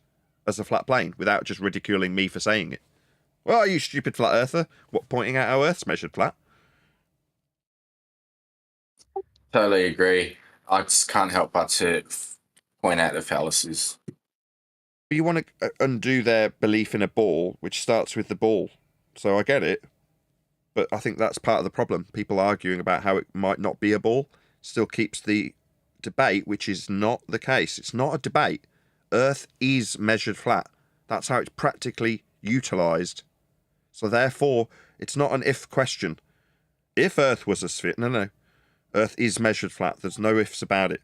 as a flat plane without just ridiculing me for saying it. Well, you stupid flat earther. What, pointing out how Earth's measured flat? Totally agree. I just can't help but to point out the fallacies. You want to undo their belief in a ball, which starts with the ball. So I get it. But I think that's part of the problem. People arguing about how it might not be a ball still keeps the debate, which is not the case. It's not a debate. Earth is measured flat. That's how it's practically utilised. So therefore, it's not an if question. If Earth was a sphere... No. Earth is measured flat. There's no ifs about it.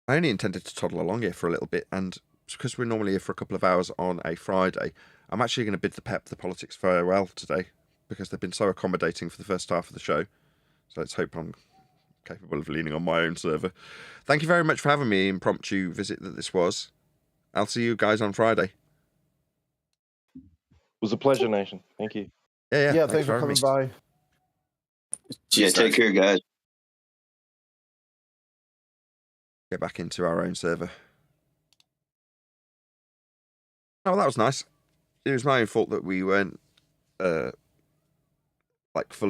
I only intended to toddle along here for a little bit, and because we're normally here for a couple of hours on a Friday, I'm actually going to bid the politics farewell today, because they've been so accommodating for the first half of the show. So let's hope I'm capable of leaning on my own server. Thank you very much for having me, impromptu visit that this was. I'll see you guys on Friday. It was a pleasure, Nathan. Thank you. Yeah, thanks for coming by. Yeah, take care, guys. Get back into our own server. Oh, that was nice. It was my own fault that we weren't full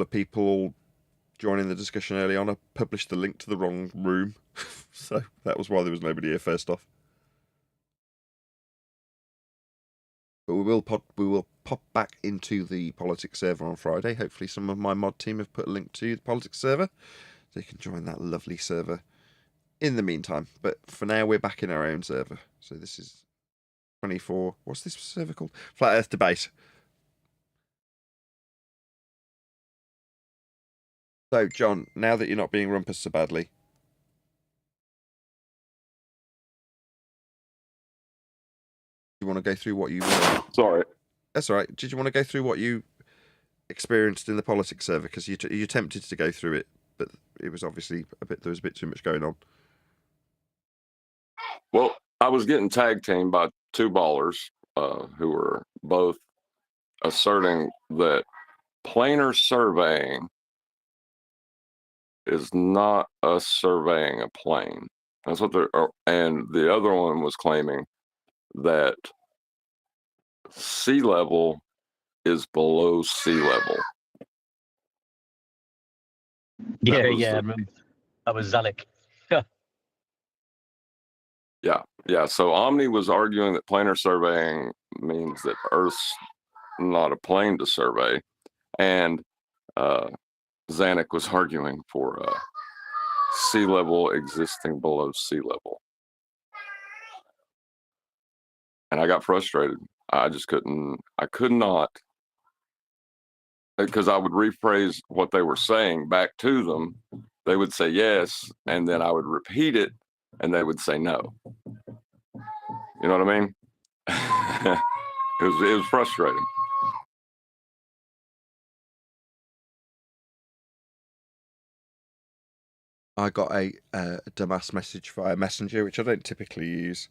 of people all joining the discussion early on. I published the link to the wrong room. So that was why there was nobody here first off. But we will pop back into the politics server on Friday. Hopefully some of my mod team have put a link to the politics server, so you can join that lovely server in the meantime. But for now, we're back in our own server. So this is 24... What's this server called? Flat Earth Debate. So, John, now that you're not being rumpus so badly... you want to go through what you... Sorry. That's all right. Did you want to go through what you experienced in the politics server? Because you attempted to go through it, but it was obviously there was a bit too much going on. Well, I was getting tag teamed by two ballers who were both asserting that planar surveying is not us surveying a plane. That's what they're, and the other one was claiming that sea level is below sea level. Yeah, That was yeah. the- I remember. That was Zanuck. Yeah. So Omni was arguing that planar surveying means that Earth's not a plane to survey, and Zanuck was arguing for sea level existing below sea level. And I got frustrated. I just I could not, because I would rephrase what they were saying back to them. They would say yes, and then I would repeat it, and they would say no. You know what I mean? It was frustrating. I got a dumbass message via Messenger, which I don't typically use.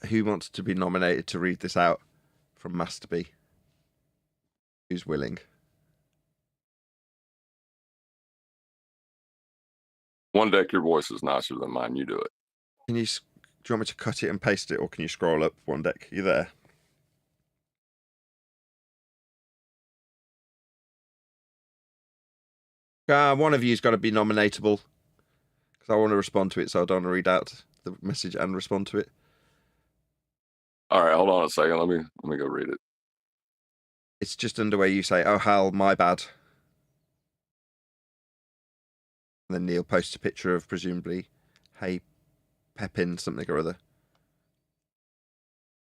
Who wants to be nominated to read this out from Master B? Who's willing? One Deck, your voice is nicer than mine. You do it. Do you want me to cut it and paste it, or can you scroll up One Deck? You there? One of you's got to be nominatable, because I want to respond to it, so I don't want to read out the message and respond to it. All right, hold on a second. Let me go read it. It's just under where you say, "Oh Hal, my bad." And then Neil posts a picture of presumably, "Hey, Pepin something or other."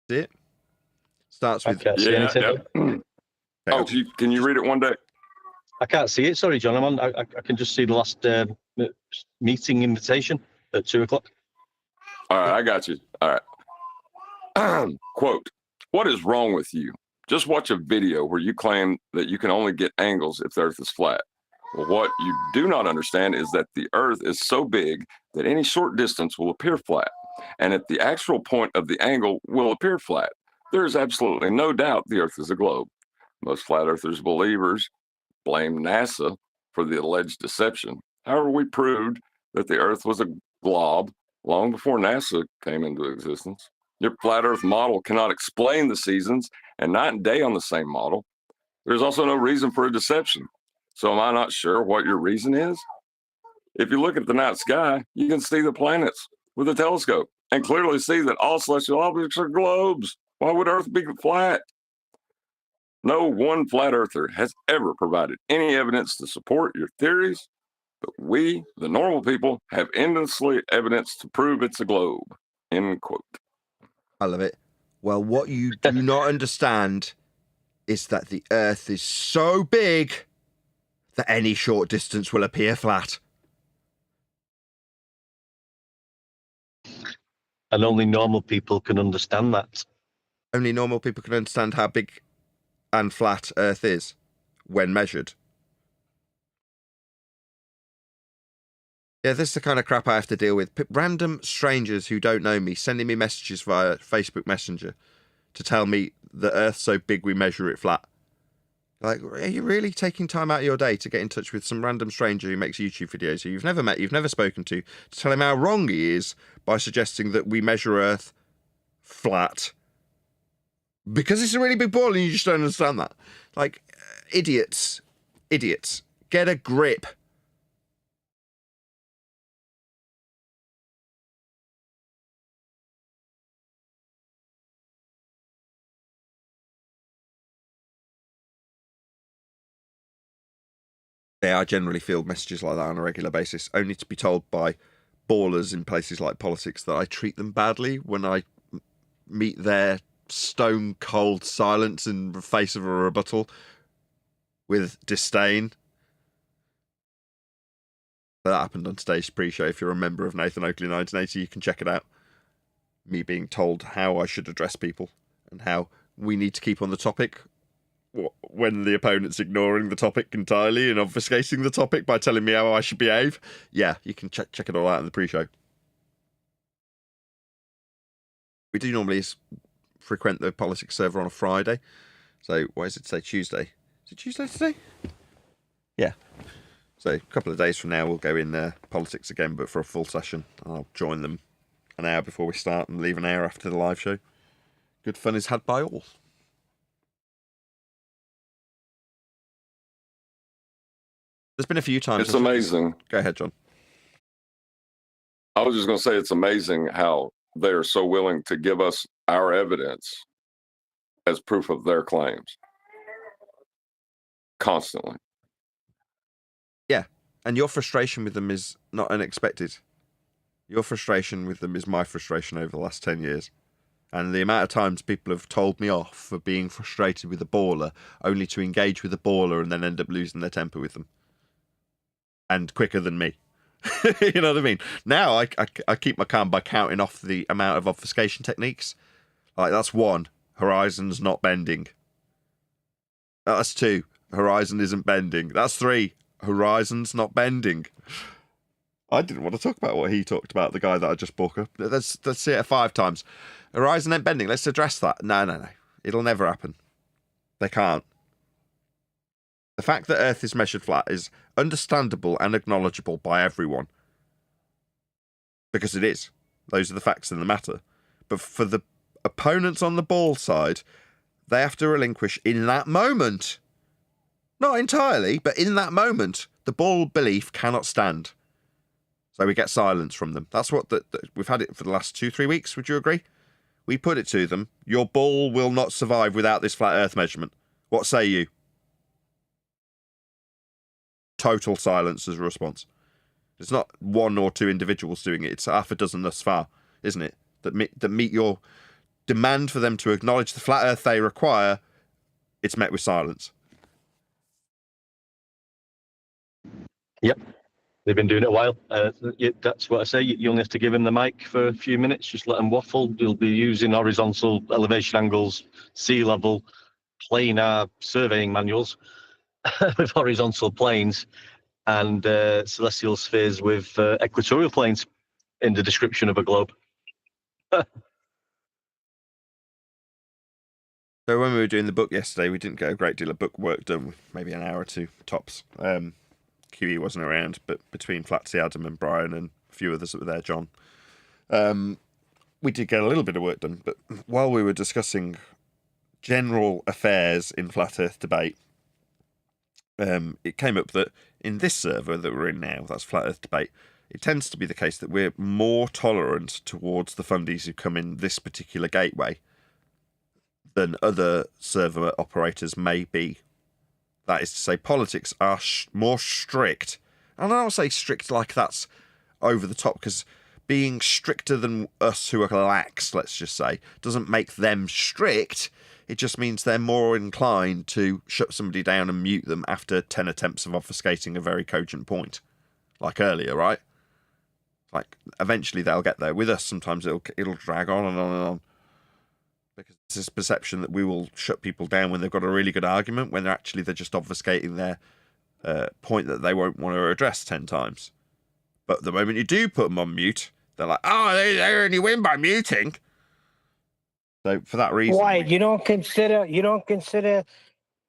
See it? Starts with Oh, can you read it One Deck? I can't see it. Sorry, John. I can just see the last meeting invitation at 2:00. All right, I got you. All right. Quote, "What is wrong with you? Just watch a video where you claim that you can only get angles if the Earth is flat. Well, what you do not understand is that the Earth is so big that any short distance will appear flat, and at the actual point of the angle will appear flat. There is absolutely no doubt the Earth is a globe. Most flat earthers believers blame NASA for the alleged deception. However, we proved that the Earth was a glob long before NASA came into existence. Your flat Earth model cannot explain the seasons and night and day on the same model. There's also no reason for a deception. So am I not sure what your reason is? If you look at the night sky, you can see the planets with a telescope and clearly see that all celestial objects are globes. Why would Earth be flat? No one flat earther has ever provided any evidence to support your theories, but we, the normal people, have endlessly evidence to prove it's a globe." End quote. I love it. Well, what you do not understand is that the Earth is so big that any short distance will appear flat. And only normal people can understand that. Only normal people can understand how big and flat Earth is when measured. Yeah, this is the kind of crap I have to deal with. Random strangers who don't know me sending me messages via Facebook Messenger to tell me the Earth's so big we measure it flat. Like, are you really taking time out of your day to get in touch with some random stranger who makes YouTube videos who you've never met, you've never spoken to tell him how wrong he is by suggesting that we measure Earth flat? Because it's a really big ball and you just don't understand that. Like, idiots. Get a grip. Yeah, I generally field messages like that on a regular basis, only to be told by ballers in places like politics that I treat them badly when I meet their stone cold silence in the face of a rebuttal with disdain. That happened on today's pre-show. If you're a member of Nathan Oakley 1980, you can check it out. Me being told how I should address people and how we need to keep on the topic when the opponent's ignoring the topic entirely and obfuscating the topic by telling me how I should behave. Yeah, you can check it all out in the pre-show. we do normally frequent the politics server on a Friday. So why is it today? Tuesday? Is it Tuesday today? Yeah. So a couple of days from now, we'll go in politics again, but for a full session. I'll join them an hour before we start and leave an hour after the live show. Good fun is had by all. There's been a few times. It's amazing. Go ahead, John. I was just going to say it's amazing how they are so willing to give us our evidence as proof of their claims. Constantly. Yeah, and your frustration with them is not unexpected. Your frustration with them is my frustration over the last 10 years. And the amount of times people have told me off for being frustrated with a baller, only to engage with a baller and then end up losing their temper with them. And quicker than me. You know what I mean? Now I keep my calm by counting off the amount of obfuscation techniques. Like, that's 1, horizon's not bending. That's 2, horizon isn't bending. That's 3, horizon's not bending. I didn't want to talk about what he talked about, the guy that I just broke up. Let's see it 5 times. Horizon ain't bending. Let's address that. No. It'll never happen. They can't. The fact that Earth is measured flat is understandable and acknowledgeable by everyone. Because it is. Those are the facts in the matter. But for the opponents on the ball side, they have to relinquish in that moment. Not entirely, but in that moment, the ball belief cannot stand. So we get silence from them. That's what we've had it for the last 2-3 weeks. Would you agree? We put it to them. Your ball will not survive without this flat Earth measurement. What say you? Total silence as a response. It's not 1 or 2 individuals doing it. It's half a dozen thus far, isn't it? That meet your demand for them to acknowledge the flat Earth they require. It's met with silence. Yep. They've been doing it a while. That's what I say. You only have to give them the mic for a few minutes. Just let them waffle. You'll be using horizontal elevation angles, sea level, planar surveying manuals with horizontal planes, and celestial spheres with equatorial planes in the description of a globe. So when we were doing the book yesterday, we didn't get a great deal of book work done, maybe an hour or 2 tops. QE wasn't around, but between Flatsy, Adam and Brian and a few others that were there, John, we did get a little bit of work done. But while we were discussing general affairs in Flat Earth debate, it came up that in this server that we're in now, that's Flat Earth debate, it tends to be the case that we're more tolerant towards the fundies who come in this particular gateway than other server operators may be. That is to say, politics are more strict. And I don't say strict like that's over the top, because being stricter than us who are lax, let's just say, doesn't make them strict. It just means they're more inclined to shut somebody down and mute them after 10 attempts of obfuscating a very cogent point. Like earlier, right? Like, eventually they'll get there. With us, sometimes it'll drag on and on and on. Because it's this perception that we will shut people down when they've got a really good argument, when they're just obfuscating their point that they won't want to address 10 times. But the moment you do put them on mute, they're like, oh, they only win by muting. So for that reason... Why? You don't consider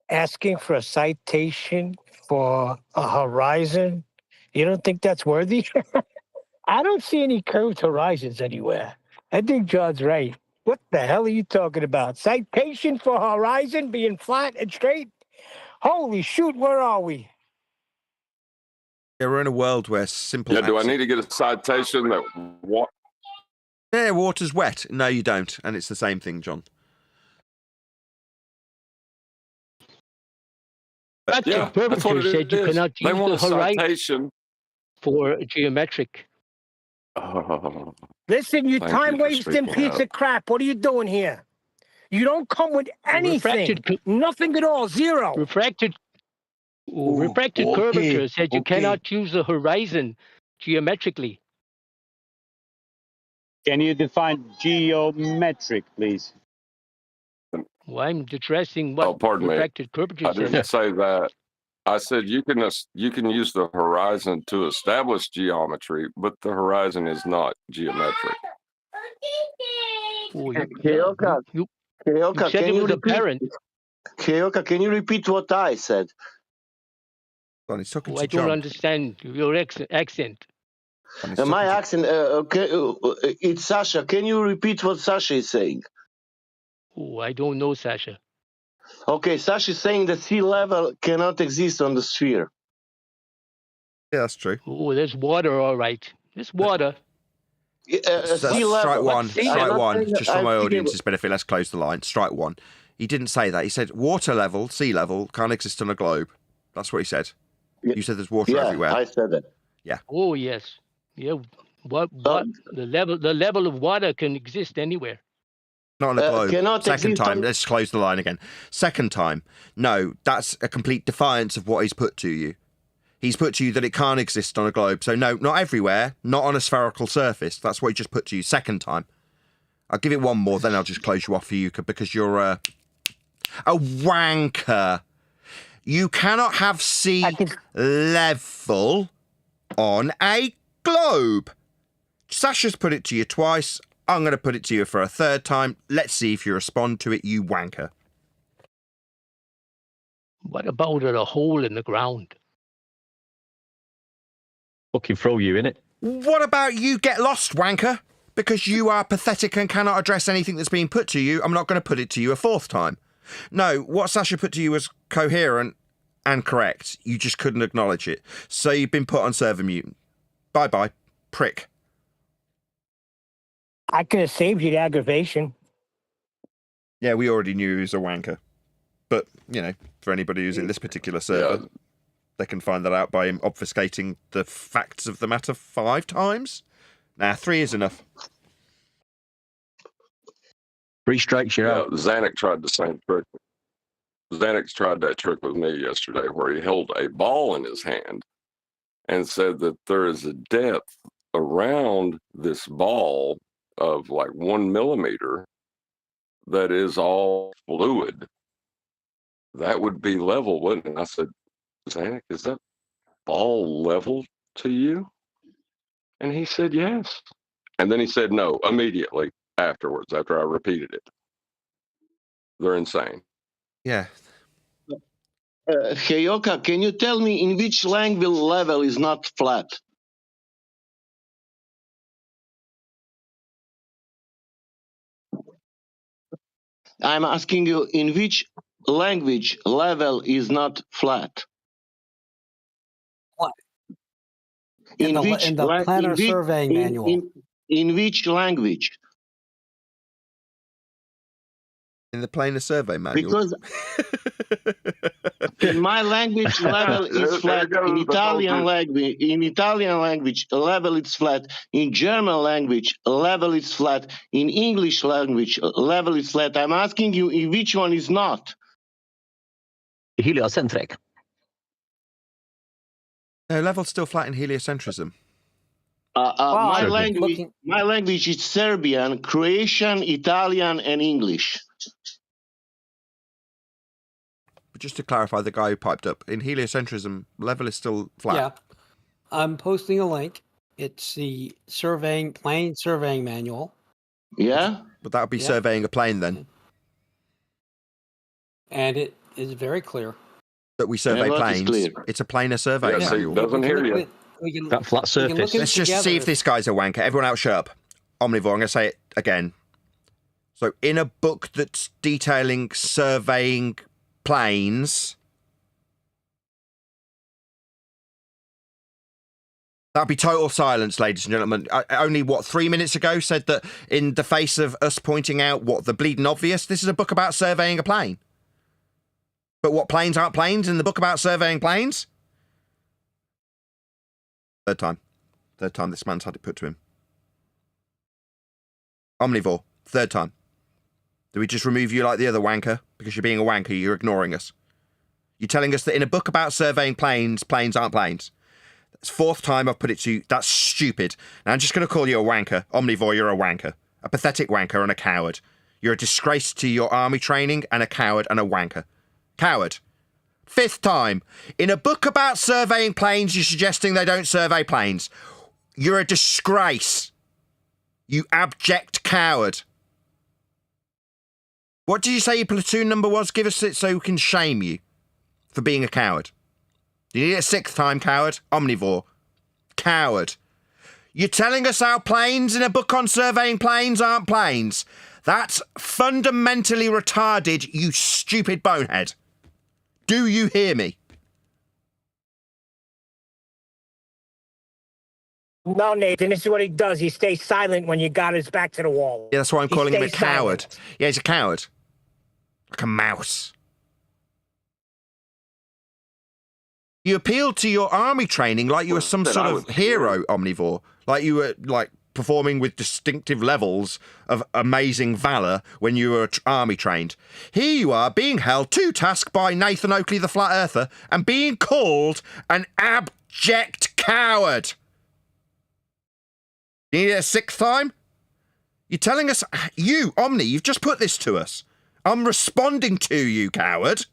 asking for a citation for a horizon? You don't think that's worthy? I don't see any curved horizons anywhere. I think John's right. What the hell are you talking about? Citation for horizon being flat and straight? Holy shoot, where are we? Yeah, we're in a world where simple... Yeah, do I need to get a citation that what? Yeah, water's wet. No, you don't. And it's the same thing, John. That's what said you cannot use the horizon for geometric. Oh, Listen, you time-wasting piece of crap. What are you doing here? You don't come with anything. Nothing at all. Zero. Refracted curvature said you cannot use the horizon geometrically. Can you define geometric, please? Well, I'm addressing what refracted curvature said. I didn't say that. I said you can use the horizon to establish geometry, but the horizon is not geometric. Oh, Keoka, you Keoka, said can it you was repeat? apparent. Keoka, can you repeat what I said? Well, he's talking Oh, to I don't John. understand your accent. My accent, it's Sasha. Can you repeat what Sasha is saying? Oh, I don't know, Sasha. Okay, Sasha is saying that sea level cannot exist on the sphere. Yeah, that's true. Oh, there's water, all right. There's water. That's Sea strike level. one. Sea Strike level? one. Just for I'm my thinking audience's benefit, let's close the line. Strike one. He didn't say that. He said water level, sea level, can't exist on a globe. That's what he said. You said there's water everywhere. I said that. Yeah. Oh, yes. Yeah. What? The level of water can exist anywhere. Not on a globe. Cannot Second exist time. on- Let's close the line again. Second time. No, that's a complete defiance of what he's put to you. He's put to you that it can't exist on a globe. So no, not everywhere, not on a spherical surface. That's what he just put to you. Second time. I'll give it one more, then I'll just close you off for you because you're a wanker. You cannot have sea level on a globe. Sasha's put it to you twice. I'm going to put it to you for a third time. Let's see if you respond to it, you wanker. What about a hole in the ground? Fucking throw you in it. What about you get lost, wanker? Because you are pathetic and cannot address anything that's being put to you, I'm not going to put it to you a fourth time. No, what Sasha put to you was coherent and correct. You just couldn't acknowledge it. So you've been put on server mute. Bye-bye, prick. I could have saved you the aggravation. Yeah, we already knew he was a wanker. But, you know, for anybody who's in this particular server, they can find that out by him obfuscating the facts of the matter 5 times. Nah, 3 is enough. 3 strikes, you're out. Zanuck tried the same trick. Zanuck tried that trick with me yesterday where he held a ball in his hand and said that there is a depth around this ball of like 1 millimeter that is all fluid. That would be level, wouldn't it? And I said, Zanuck, is that ball level to you? And he said, yes. And then he said no immediately afterwards, after I repeated it. They're insane. Yeah. Heyoka, can you tell me in which language level is not flat? I'm asking you, in which language level is not flat? What? In the planar surveying manual. In which language? In the planar survey manual. Because in my language level is flat. In Italian language level is flat. In German language level is flat. In English language level is flat. I'm asking you, in which one is not? Heliocentric. No, level's still flat in heliocentrism. My language is Serbian, Croatian, Italian, and English. But just to clarify, the guy who piped up, in heliocentrism, level is still flat. Yeah. I'm posting a link. It's the plane surveying manual. Yeah? But that would be surveying a plane then. And it is very clear. That we survey planes. It's a planar survey manual. Doesn't hear you. That flat surface. Let's just see if this guy's a wanker. Everyone else shut up. Omnivore, I'm going to say it again. So in a book that's detailing surveying planes, that'd be total silence, ladies and gentlemen. Only, 3 minutes ago said that in the face of us pointing out the bleeding obvious, this is a book about surveying a plane. But what, planes aren't planes in the book about surveying planes? Third time this man's had it put to him. Omnivore, third time. Do we just remove you like the other wanker? Because you're being a wanker, you're ignoring us. You're telling us that in a book about surveying planes, planes aren't planes. That's 4th time I've put it to you. That's stupid. Now I'm just going to call you a wanker. Omnivore, you're a wanker. A pathetic wanker and a coward. You're a disgrace to your army training and a coward and a wanker. Coward. 5th time. In a book about surveying planes, you're suggesting they don't survey planes. You're a disgrace. You abject coward. What did you say your platoon number was? Give us it so we can shame you for being a coward. You need it a sixth time, coward. Omnivore. Coward. You're telling us how planes in a book on surveying planes aren't planes. That's fundamentally retarded, you stupid bonehead. Do you hear me? No, Nathan, this is what he does. He stays silent when you got his back to the wall. Yeah, that's why I'm calling him a stays coward. silent. Yeah, he's a coward. Like a mouse. You appealed to your army training like you were some sort of hero, Omnivore. Like you were, like, performing with distinctive levels of amazing valour when you were army trained. Here you are, being held to task by Nathan Oakley, the Flat Earther, and being called an abject coward. You need it a sixth time? You're telling us... You, Omni, you've just put this to us. I'm responding to you, coward.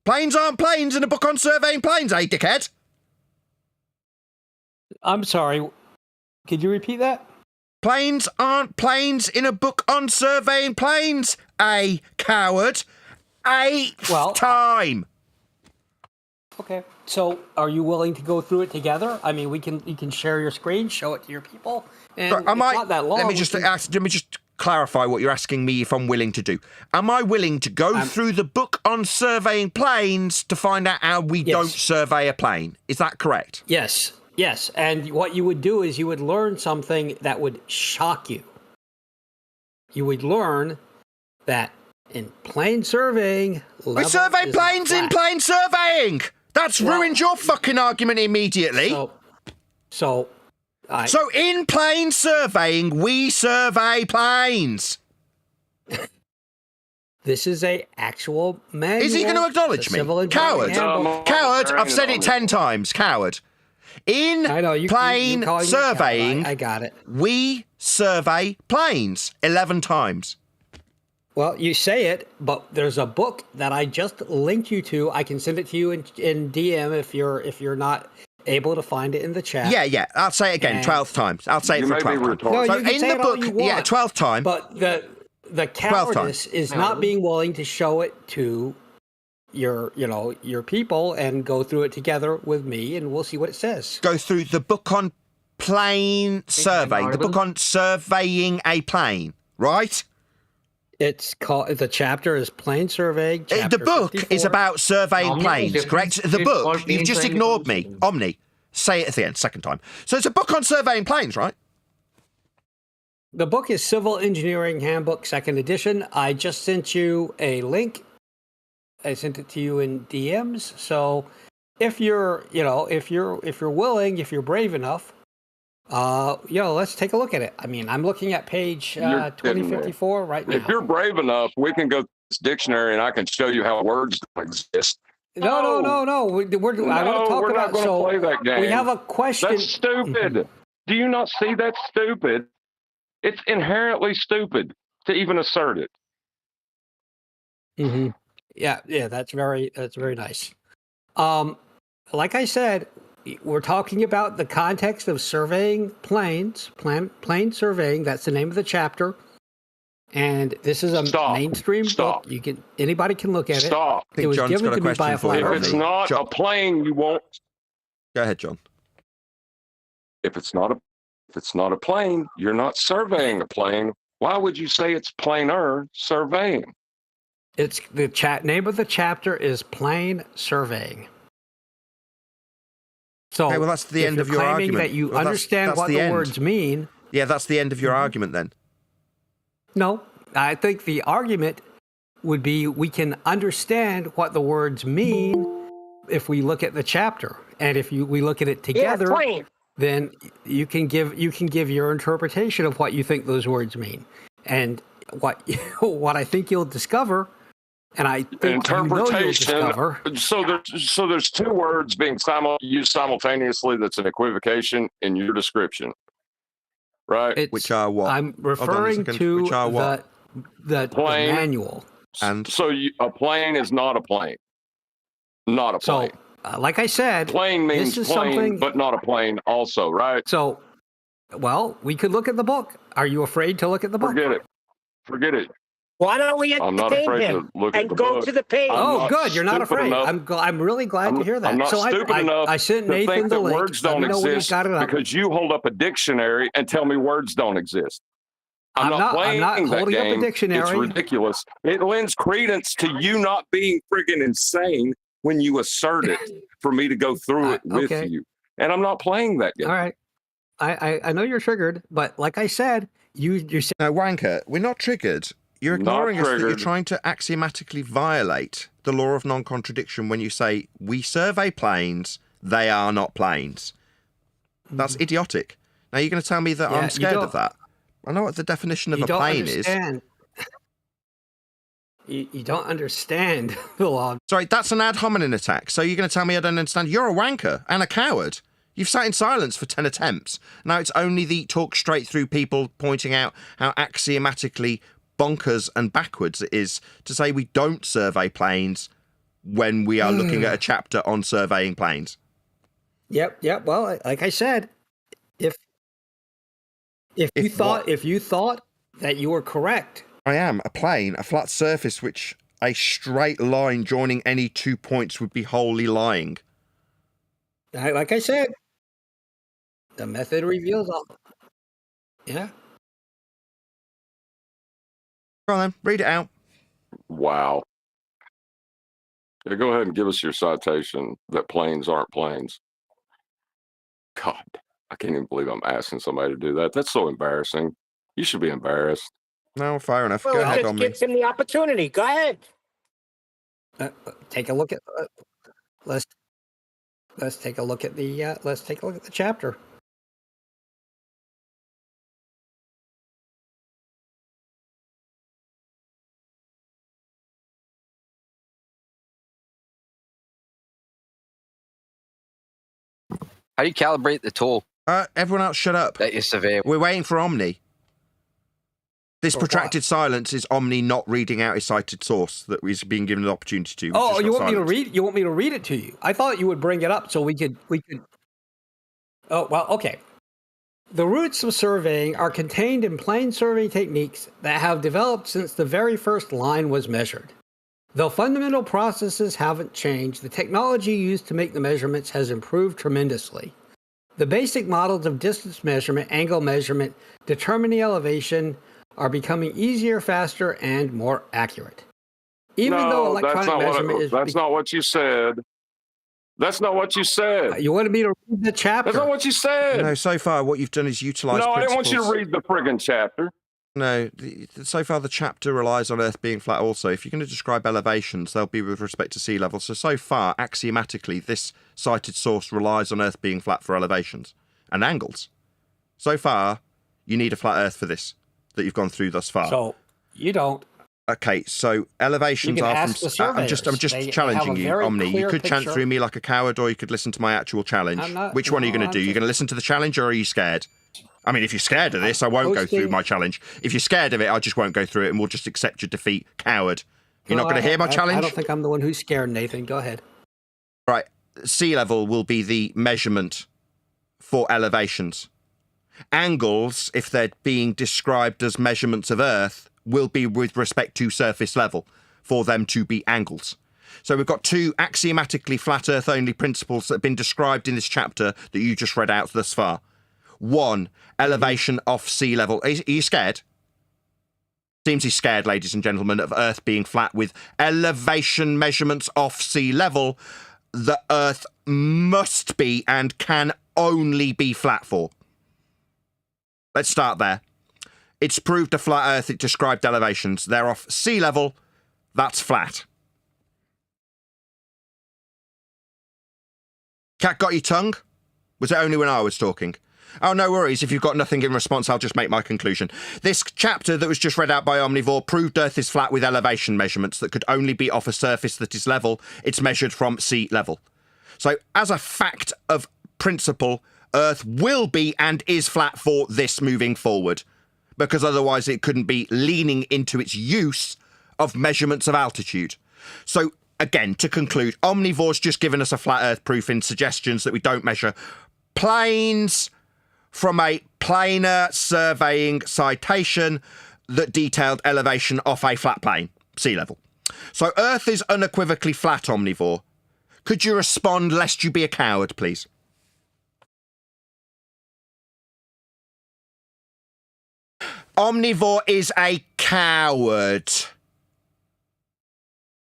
Planes aren't planes in a book on surveying planes, eh, dickhead? I'm sorry. Could you repeat that? Planes aren't planes in a book on surveying planes, eh, coward? Eighth time. Okay. So, are you willing to go through it together? I mean, you can share your screen, show it to your people, and it's not that long. Let me just clarify what you're asking me if I'm willing to do. Am I willing to go through the book on surveying planes to find out how we don't survey a plane? Is that correct? Yes. Yes. And what you would do is you would learn something that would shock you. You would learn that in plane surveying, we survey planes in plane surveying. That's ruined your fucking argument immediately. So in plane surveying, we survey planes. This is a actual manual. Is he going to acknowledge me? Coward. Coward, I've said it 10 times. Coward. In plane surveying, I got it. We survey planes 11 times. Well, you say it, but there's a book that I just linked you to. I can send it to you in DM if you're not able to find it in the chat. Yeah. I'll say it again, 12th times. I'll say it for 12th time. No, so you can in say the it all book, you want, 12th time. But the cowardice is not being willing to show it to your people and go through it together with me, and we'll see what it says. Go through the book on plane surveying, the book on surveying a plane, right? It's called, the chapter is plane surveying. The book 54. Is about surveying planes, correct? The book, you've just ignored me. Omni, say it at the end, second time. So it's a book on surveying planes, right? The book is Civil Engineering Handbook, 2nd edition. I just sent you a link. I sent it to you in DMs. So if you're willing, if you're brave enough, let's take a look at it. I mean, I'm looking at page 2054 right now. If you're brave enough, we can go to this dictionary and I can show you how words don't exist. No. I want to talk about. So play that game. We have a question. That's stupid. Do you not see that's stupid? It's inherently stupid to even assert it. Mm-hmm. Yeah, that's very nice. Like I said, we're talking about the context of surveying planes, plane surveying. That's the name of the chapter. And this is a mainstream book. Anybody can look at it. It was given to me by a flat earther. If it's not a plane, you won't. Go ahead, John. If it's not a plane, you're not surveying a plane. Why would you say it's planar surveying? It's the name of the chapter is plane surveying. So, okay, well, that's the end of your argument. That you understand what the words mean. Yeah, that's the end of your argument then. No, I think the argument would be we can understand what the words mean if we look at the chapter, and if we look at it together, then you can give your interpretation of what you think those words mean, and what I think you'll discover. And I think interpretation. You'll discover. So there's two words being used simultaneously. That's an equivocation in your description, right? Which are what? I'm referring to the manual. And so a plane is not a plane. Not a plane. So, like I said, plane means this is plane, something, but not a plane. Also, right? So, well, we could look at the book. Are you afraid to look at the book? Forget it. Why don't we I'm not entertain afraid him to look at and the go book. to the page? Oh, good. You're not stupid afraid. enough- I'm really glad to hear that. I'm not so stupid enough I sent to Nathan think the that link. words Let don't me know when he's exist got it up. because you hold up a dictionary and tell me words don't exist. I'm not playing I'm not that holding game. up a dictionary. It's ridiculous. It lends credence to you not being friggin' insane when you assert it for me to go through it with okay. you. And I'm not playing that game. All right. I know you're triggered, but like I said, you said. No, Wanker, we're not triggered. You're ignoring us that you're trying to axiomatically violate the law of non-contradiction when you say, we survey planes, they are not planes. That's idiotic. Now you're going to tell me that I'm scared of that. I know what the definition of a plane is. You don't understand the law. Sorry, that's an ad hominem attack. So you're going to tell me I don't understand? You're a wanker and a coward. You've sat in silence for 10 attempts. Now it's only the talk straight through people pointing out how axiomatically bonkers and backwards it is to say we don't survey planes when we are looking at a chapter on surveying planes. Yep. Well, like I said, if you thought that you were correct. I am. A plane, a flat surface which a straight line joining any 2 points would be wholly lying. Like I said, the method reveals all. Yeah. Go on then, read it out. Wow. Yeah, go ahead and give us your citation that planes aren't planes. God, I can't even believe I'm asking somebody to do that. That's so embarrassing. You should be embarrassed. No, fair enough. Well, go ahead, just gives him the opportunity. Go ahead. Take a look at. Let's take a look at the. Let's take a look at the chapter. How do you calibrate the tool? Everyone else shut up. That you survey. We're waiting for Omni. This protracted silence is Omni not reading out his cited source that he's being given the opportunity to. Oh, you want me to read? You want me to read it to you? I thought you would bring it up so we could. Oh well, okay. The roots of surveying are contained in plane survey techniques that have developed since the very first line was measured. Though fundamental processes haven't changed, the technology used to make the measurements has improved tremendously. The basic models of distance measurement, angle measurement, determining elevation are becoming easier, faster, and more accurate. Even though electronic measurement is... That's not what you said. That's not what you said. You wanted me to read the chapter. That's not what you said. No, so far what you've done is utilise No, principles. I didn't want you to read the friggin' chapter. No, so far the chapter relies on Earth being flat also. If you're going to describe elevations, they'll be with respect to sea level. So far, axiomatically, this cited source relies on Earth being flat for elevations and angles. So far, you need a flat Earth for this that you've gone through thus far. So, you don't. Okay, so elevations are from... I'm just challenging you, Omni. You could chant through me like a coward, or you could listen to my actual challenge. Which one are you going to do? You're going to listen to the challenge, or are you scared? I mean, if you're scared of this, I won't go through my challenge. If you're scared of it, I just won't go through it, and we'll just accept your defeat, coward. You're not going to hear my challenge? I don't think I'm the one who's scared, Nathan. Go ahead. Right. Sea level will be the measurement for elevations. Angles, if they're being described as measurements of Earth, will be with respect to surface level for them to be angles. So we've got two axiomatically flat Earth only principles that have been described in this chapter that you just read out thus far. One, elevation off sea level. Are you scared? Seems he's scared, ladies and gentlemen, of Earth being flat with elevation measurements off sea level. The Earth must be and can only be flat for. Let's start there. It's proved a flat Earth. It described elevations. They're off sea level. That's flat. Cat, got your tongue? Was it only when I was talking? Oh, no worries. If you've got nothing in response, I'll just make my conclusion. This chapter that was just read out by Omnivore proved Earth is flat with elevation measurements that could only be off a surface that is level. It's measured from sea level. So, as a fact of principle, Earth will be and is flat for this moving forward, because otherwise it couldn't be leaning into its use of measurements of altitude. So, again, to conclude, Omnivore's just given us a flat Earth proof in suggestions that we don't measure planes from a planar surveying citation that detailed elevation off a flat plane, sea level. So Earth is unequivocally flat, omnivore. Could you respond lest you be a coward, please? Omnivore is a coward.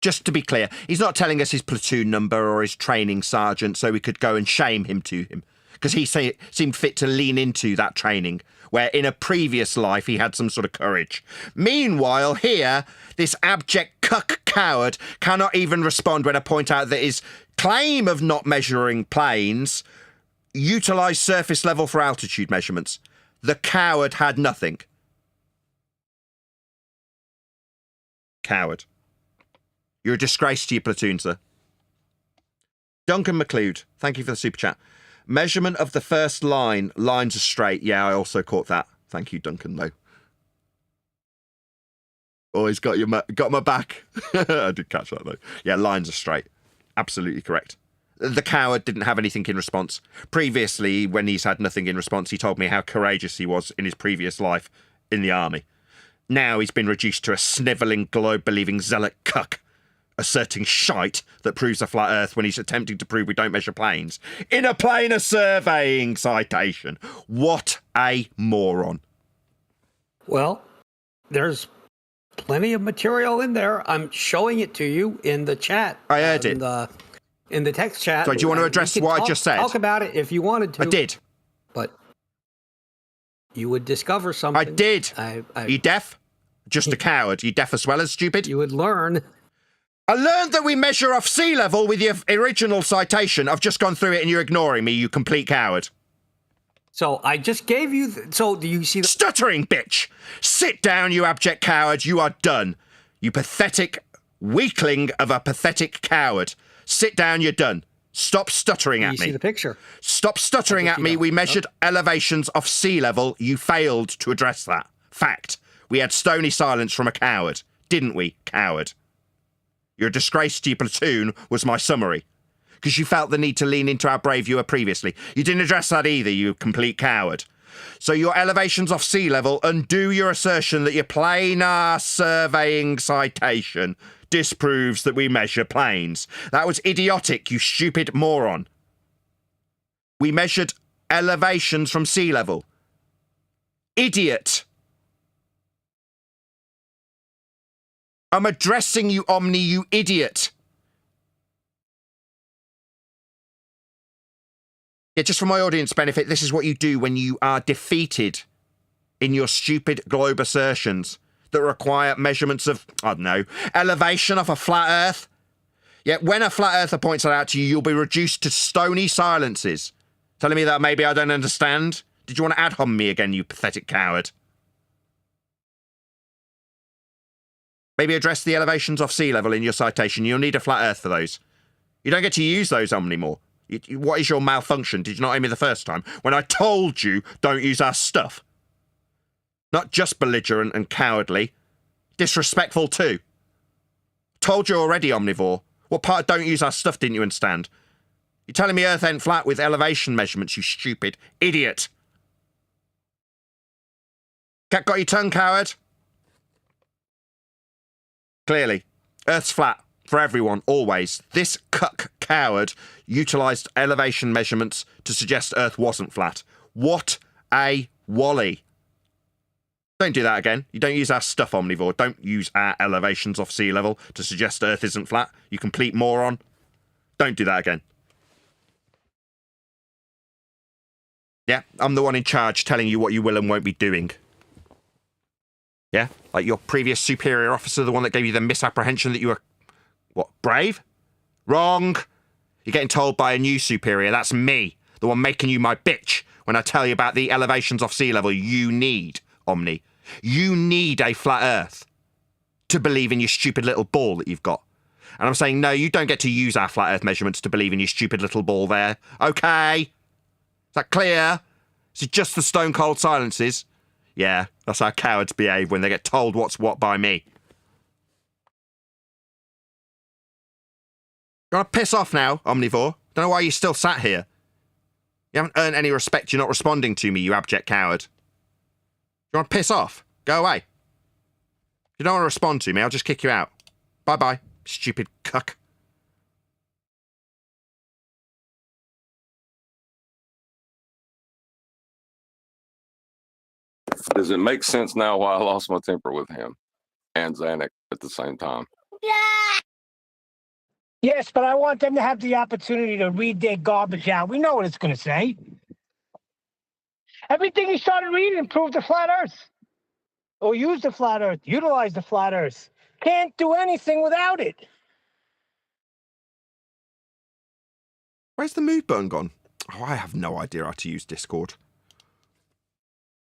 Just to be clear, he's not telling us his platoon number or his training sergeant so we could go and shame him to him, because he seemed fit to lean into that training, where in a previous life he had some sort of courage. Meanwhile, here, this abject cuck coward cannot even respond when I point out that his claim of not measuring planes utilised surface level for altitude measurements. The coward had nothing. Coward. You're a disgrace to your platoon, sir. Duncan McLeod, thank you for the super chat. Measurement of the first line. Lines are straight. Yeah, I also caught that. Thank you, Duncan, though. Always got my back. I did catch that, though. Yeah, lines are straight. Absolutely correct. The coward didn't have anything in response. Previously, when he's had nothing in response, he told me how courageous he was in his previous life in the army. Now he's been reduced to a snivelling, globe-believing zealot cuck, asserting shite that proves a flat Earth when he's attempting to prove we don't measure planes in a planar surveying citation. What a moron. Well, there's plenty of material in there. I'm showing it to you in the chat. I heard it. In the text chat. So do you want to address what I just said? Talk about it if you wanted to. I did. But you would discover something. I did. Are you deaf? Just a coward. You deaf as well as stupid? You would learn. I learned that we measure off sea level with your original citation. I've just gone through it and you're ignoring me, you complete coward. So I just gave you... so do you see the... Stuttering bitch! Sit down, you abject coward. You are done. You pathetic weakling of a pathetic coward. Sit down, you're done. Stop stuttering at me. You see the picture. Stop stuttering at me. We measured elevations off sea level. You failed to address that. Fact. We had stony silence from a coward. Didn't we, coward? Your disgrace to your platoon was my summary. Because you felt the need to lean into how brave you were previously. You didn't address that either, you complete coward. So your elevations off sea level undo your assertion that your planar surveying citation disproves that we measure planes. That was idiotic, you stupid moron. We measured elevations from sea level. Idiot. I'm addressing you, Omni, you idiot. Yeah, just for my audience benefit, this is what you do when you are defeated in your stupid globe assertions that require measurements of, I don't know, elevation of a flat Earth. Yet when a flat earther points that out to you, you'll be reduced to stony silences. Telling me that maybe I don't understand? Did you want to ad hom me again, you pathetic coward? Maybe address the elevations off sea level in your citation. You'll need a flat Earth for those. You don't get to use those anymore. What is your malfunction? Did you not hear me the first time? When I told you, don't use our stuff. Not just belligerent and cowardly. Disrespectful too. Told you already, omnivore. What part of don't use our stuff didn't you understand? You're telling me Earth ain't flat with elevation measurements, you stupid idiot. Cat got your tongue, coward? Clearly. Earth's flat. For everyone, always. This cuck coward utilised elevation measurements to suggest Earth wasn't flat. What a wally. Don't do that again. You don't use our stuff, omnivore. Don't use our elevations off sea level to suggest Earth isn't flat. You complete moron. Don't do that again. Yeah, I'm the one in charge telling you what you will and won't be doing. Yeah? Like your previous superior officer, the one that gave you the misapprehension that you were... What, brave? Wrong. You're getting told by a new superior. That's me, the one making you my bitch when I tell you about the elevations off sea level you need, Omni. You need a flat Earth to believe in your stupid little ball that you've got. And I'm saying, no, you don't get to use our flat Earth measurements to believe in your stupid little ball there. Okay? Is that clear? Is it just the stone cold silences? Yeah, that's how cowards behave when they get told what's what by me. You want to piss off now, omnivore? Don't know why you're still sat here. You haven't earned any respect. You're not responding to me, you abject coward. You want to piss off? Go away. If you don't want to respond to me, I'll just kick you out. Bye-bye, stupid cuck. Does it make sense now why I lost my temper with him and Zanuck at the same time? Yes, but I want them to have the opportunity to read their garbage out. We know what it's going to say. Everything he started reading proved the flat Earth. Or use the flat Earth. Utilize the flat Earth. Can't do anything without it. Where's the move button gone? Oh, I have no idea how to use Discord.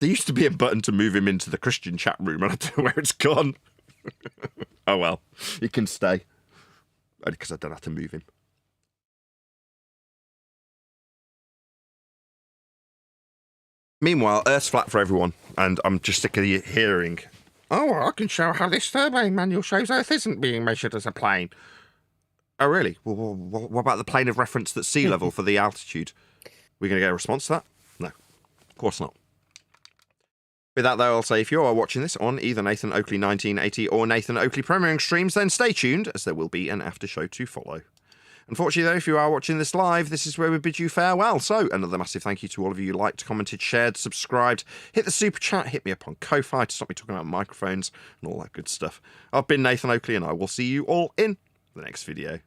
There used to be a button to move him into the Christian chat room, and I don't know where it's gone. Oh well, he can stay. Only because I don't have to move him. Meanwhile, Earth's flat for everyone, and I'm just sick of hearing, oh, I can show how this surveying manual shows Earth isn't being measured as a plane. Oh, really? Well, what about the plane of reference that's sea level for the altitude? We're going to get a response to that? No, of course not. With that, though, I'll say if you are watching this on either Nathan Oakley 1980 or Nathan Oakley premiering streams, then stay tuned, as there will be an after show to follow. Unfortunately, though, if you are watching this live, this is where we bid you farewell. So, another massive thank you to all of you who liked, commented, shared, subscribed, hit the super chat, hit me up on Ko-Fi to stop me talking about microphones and all that good stuff. I've been Nathan Oakley, and I will see you all in the next video.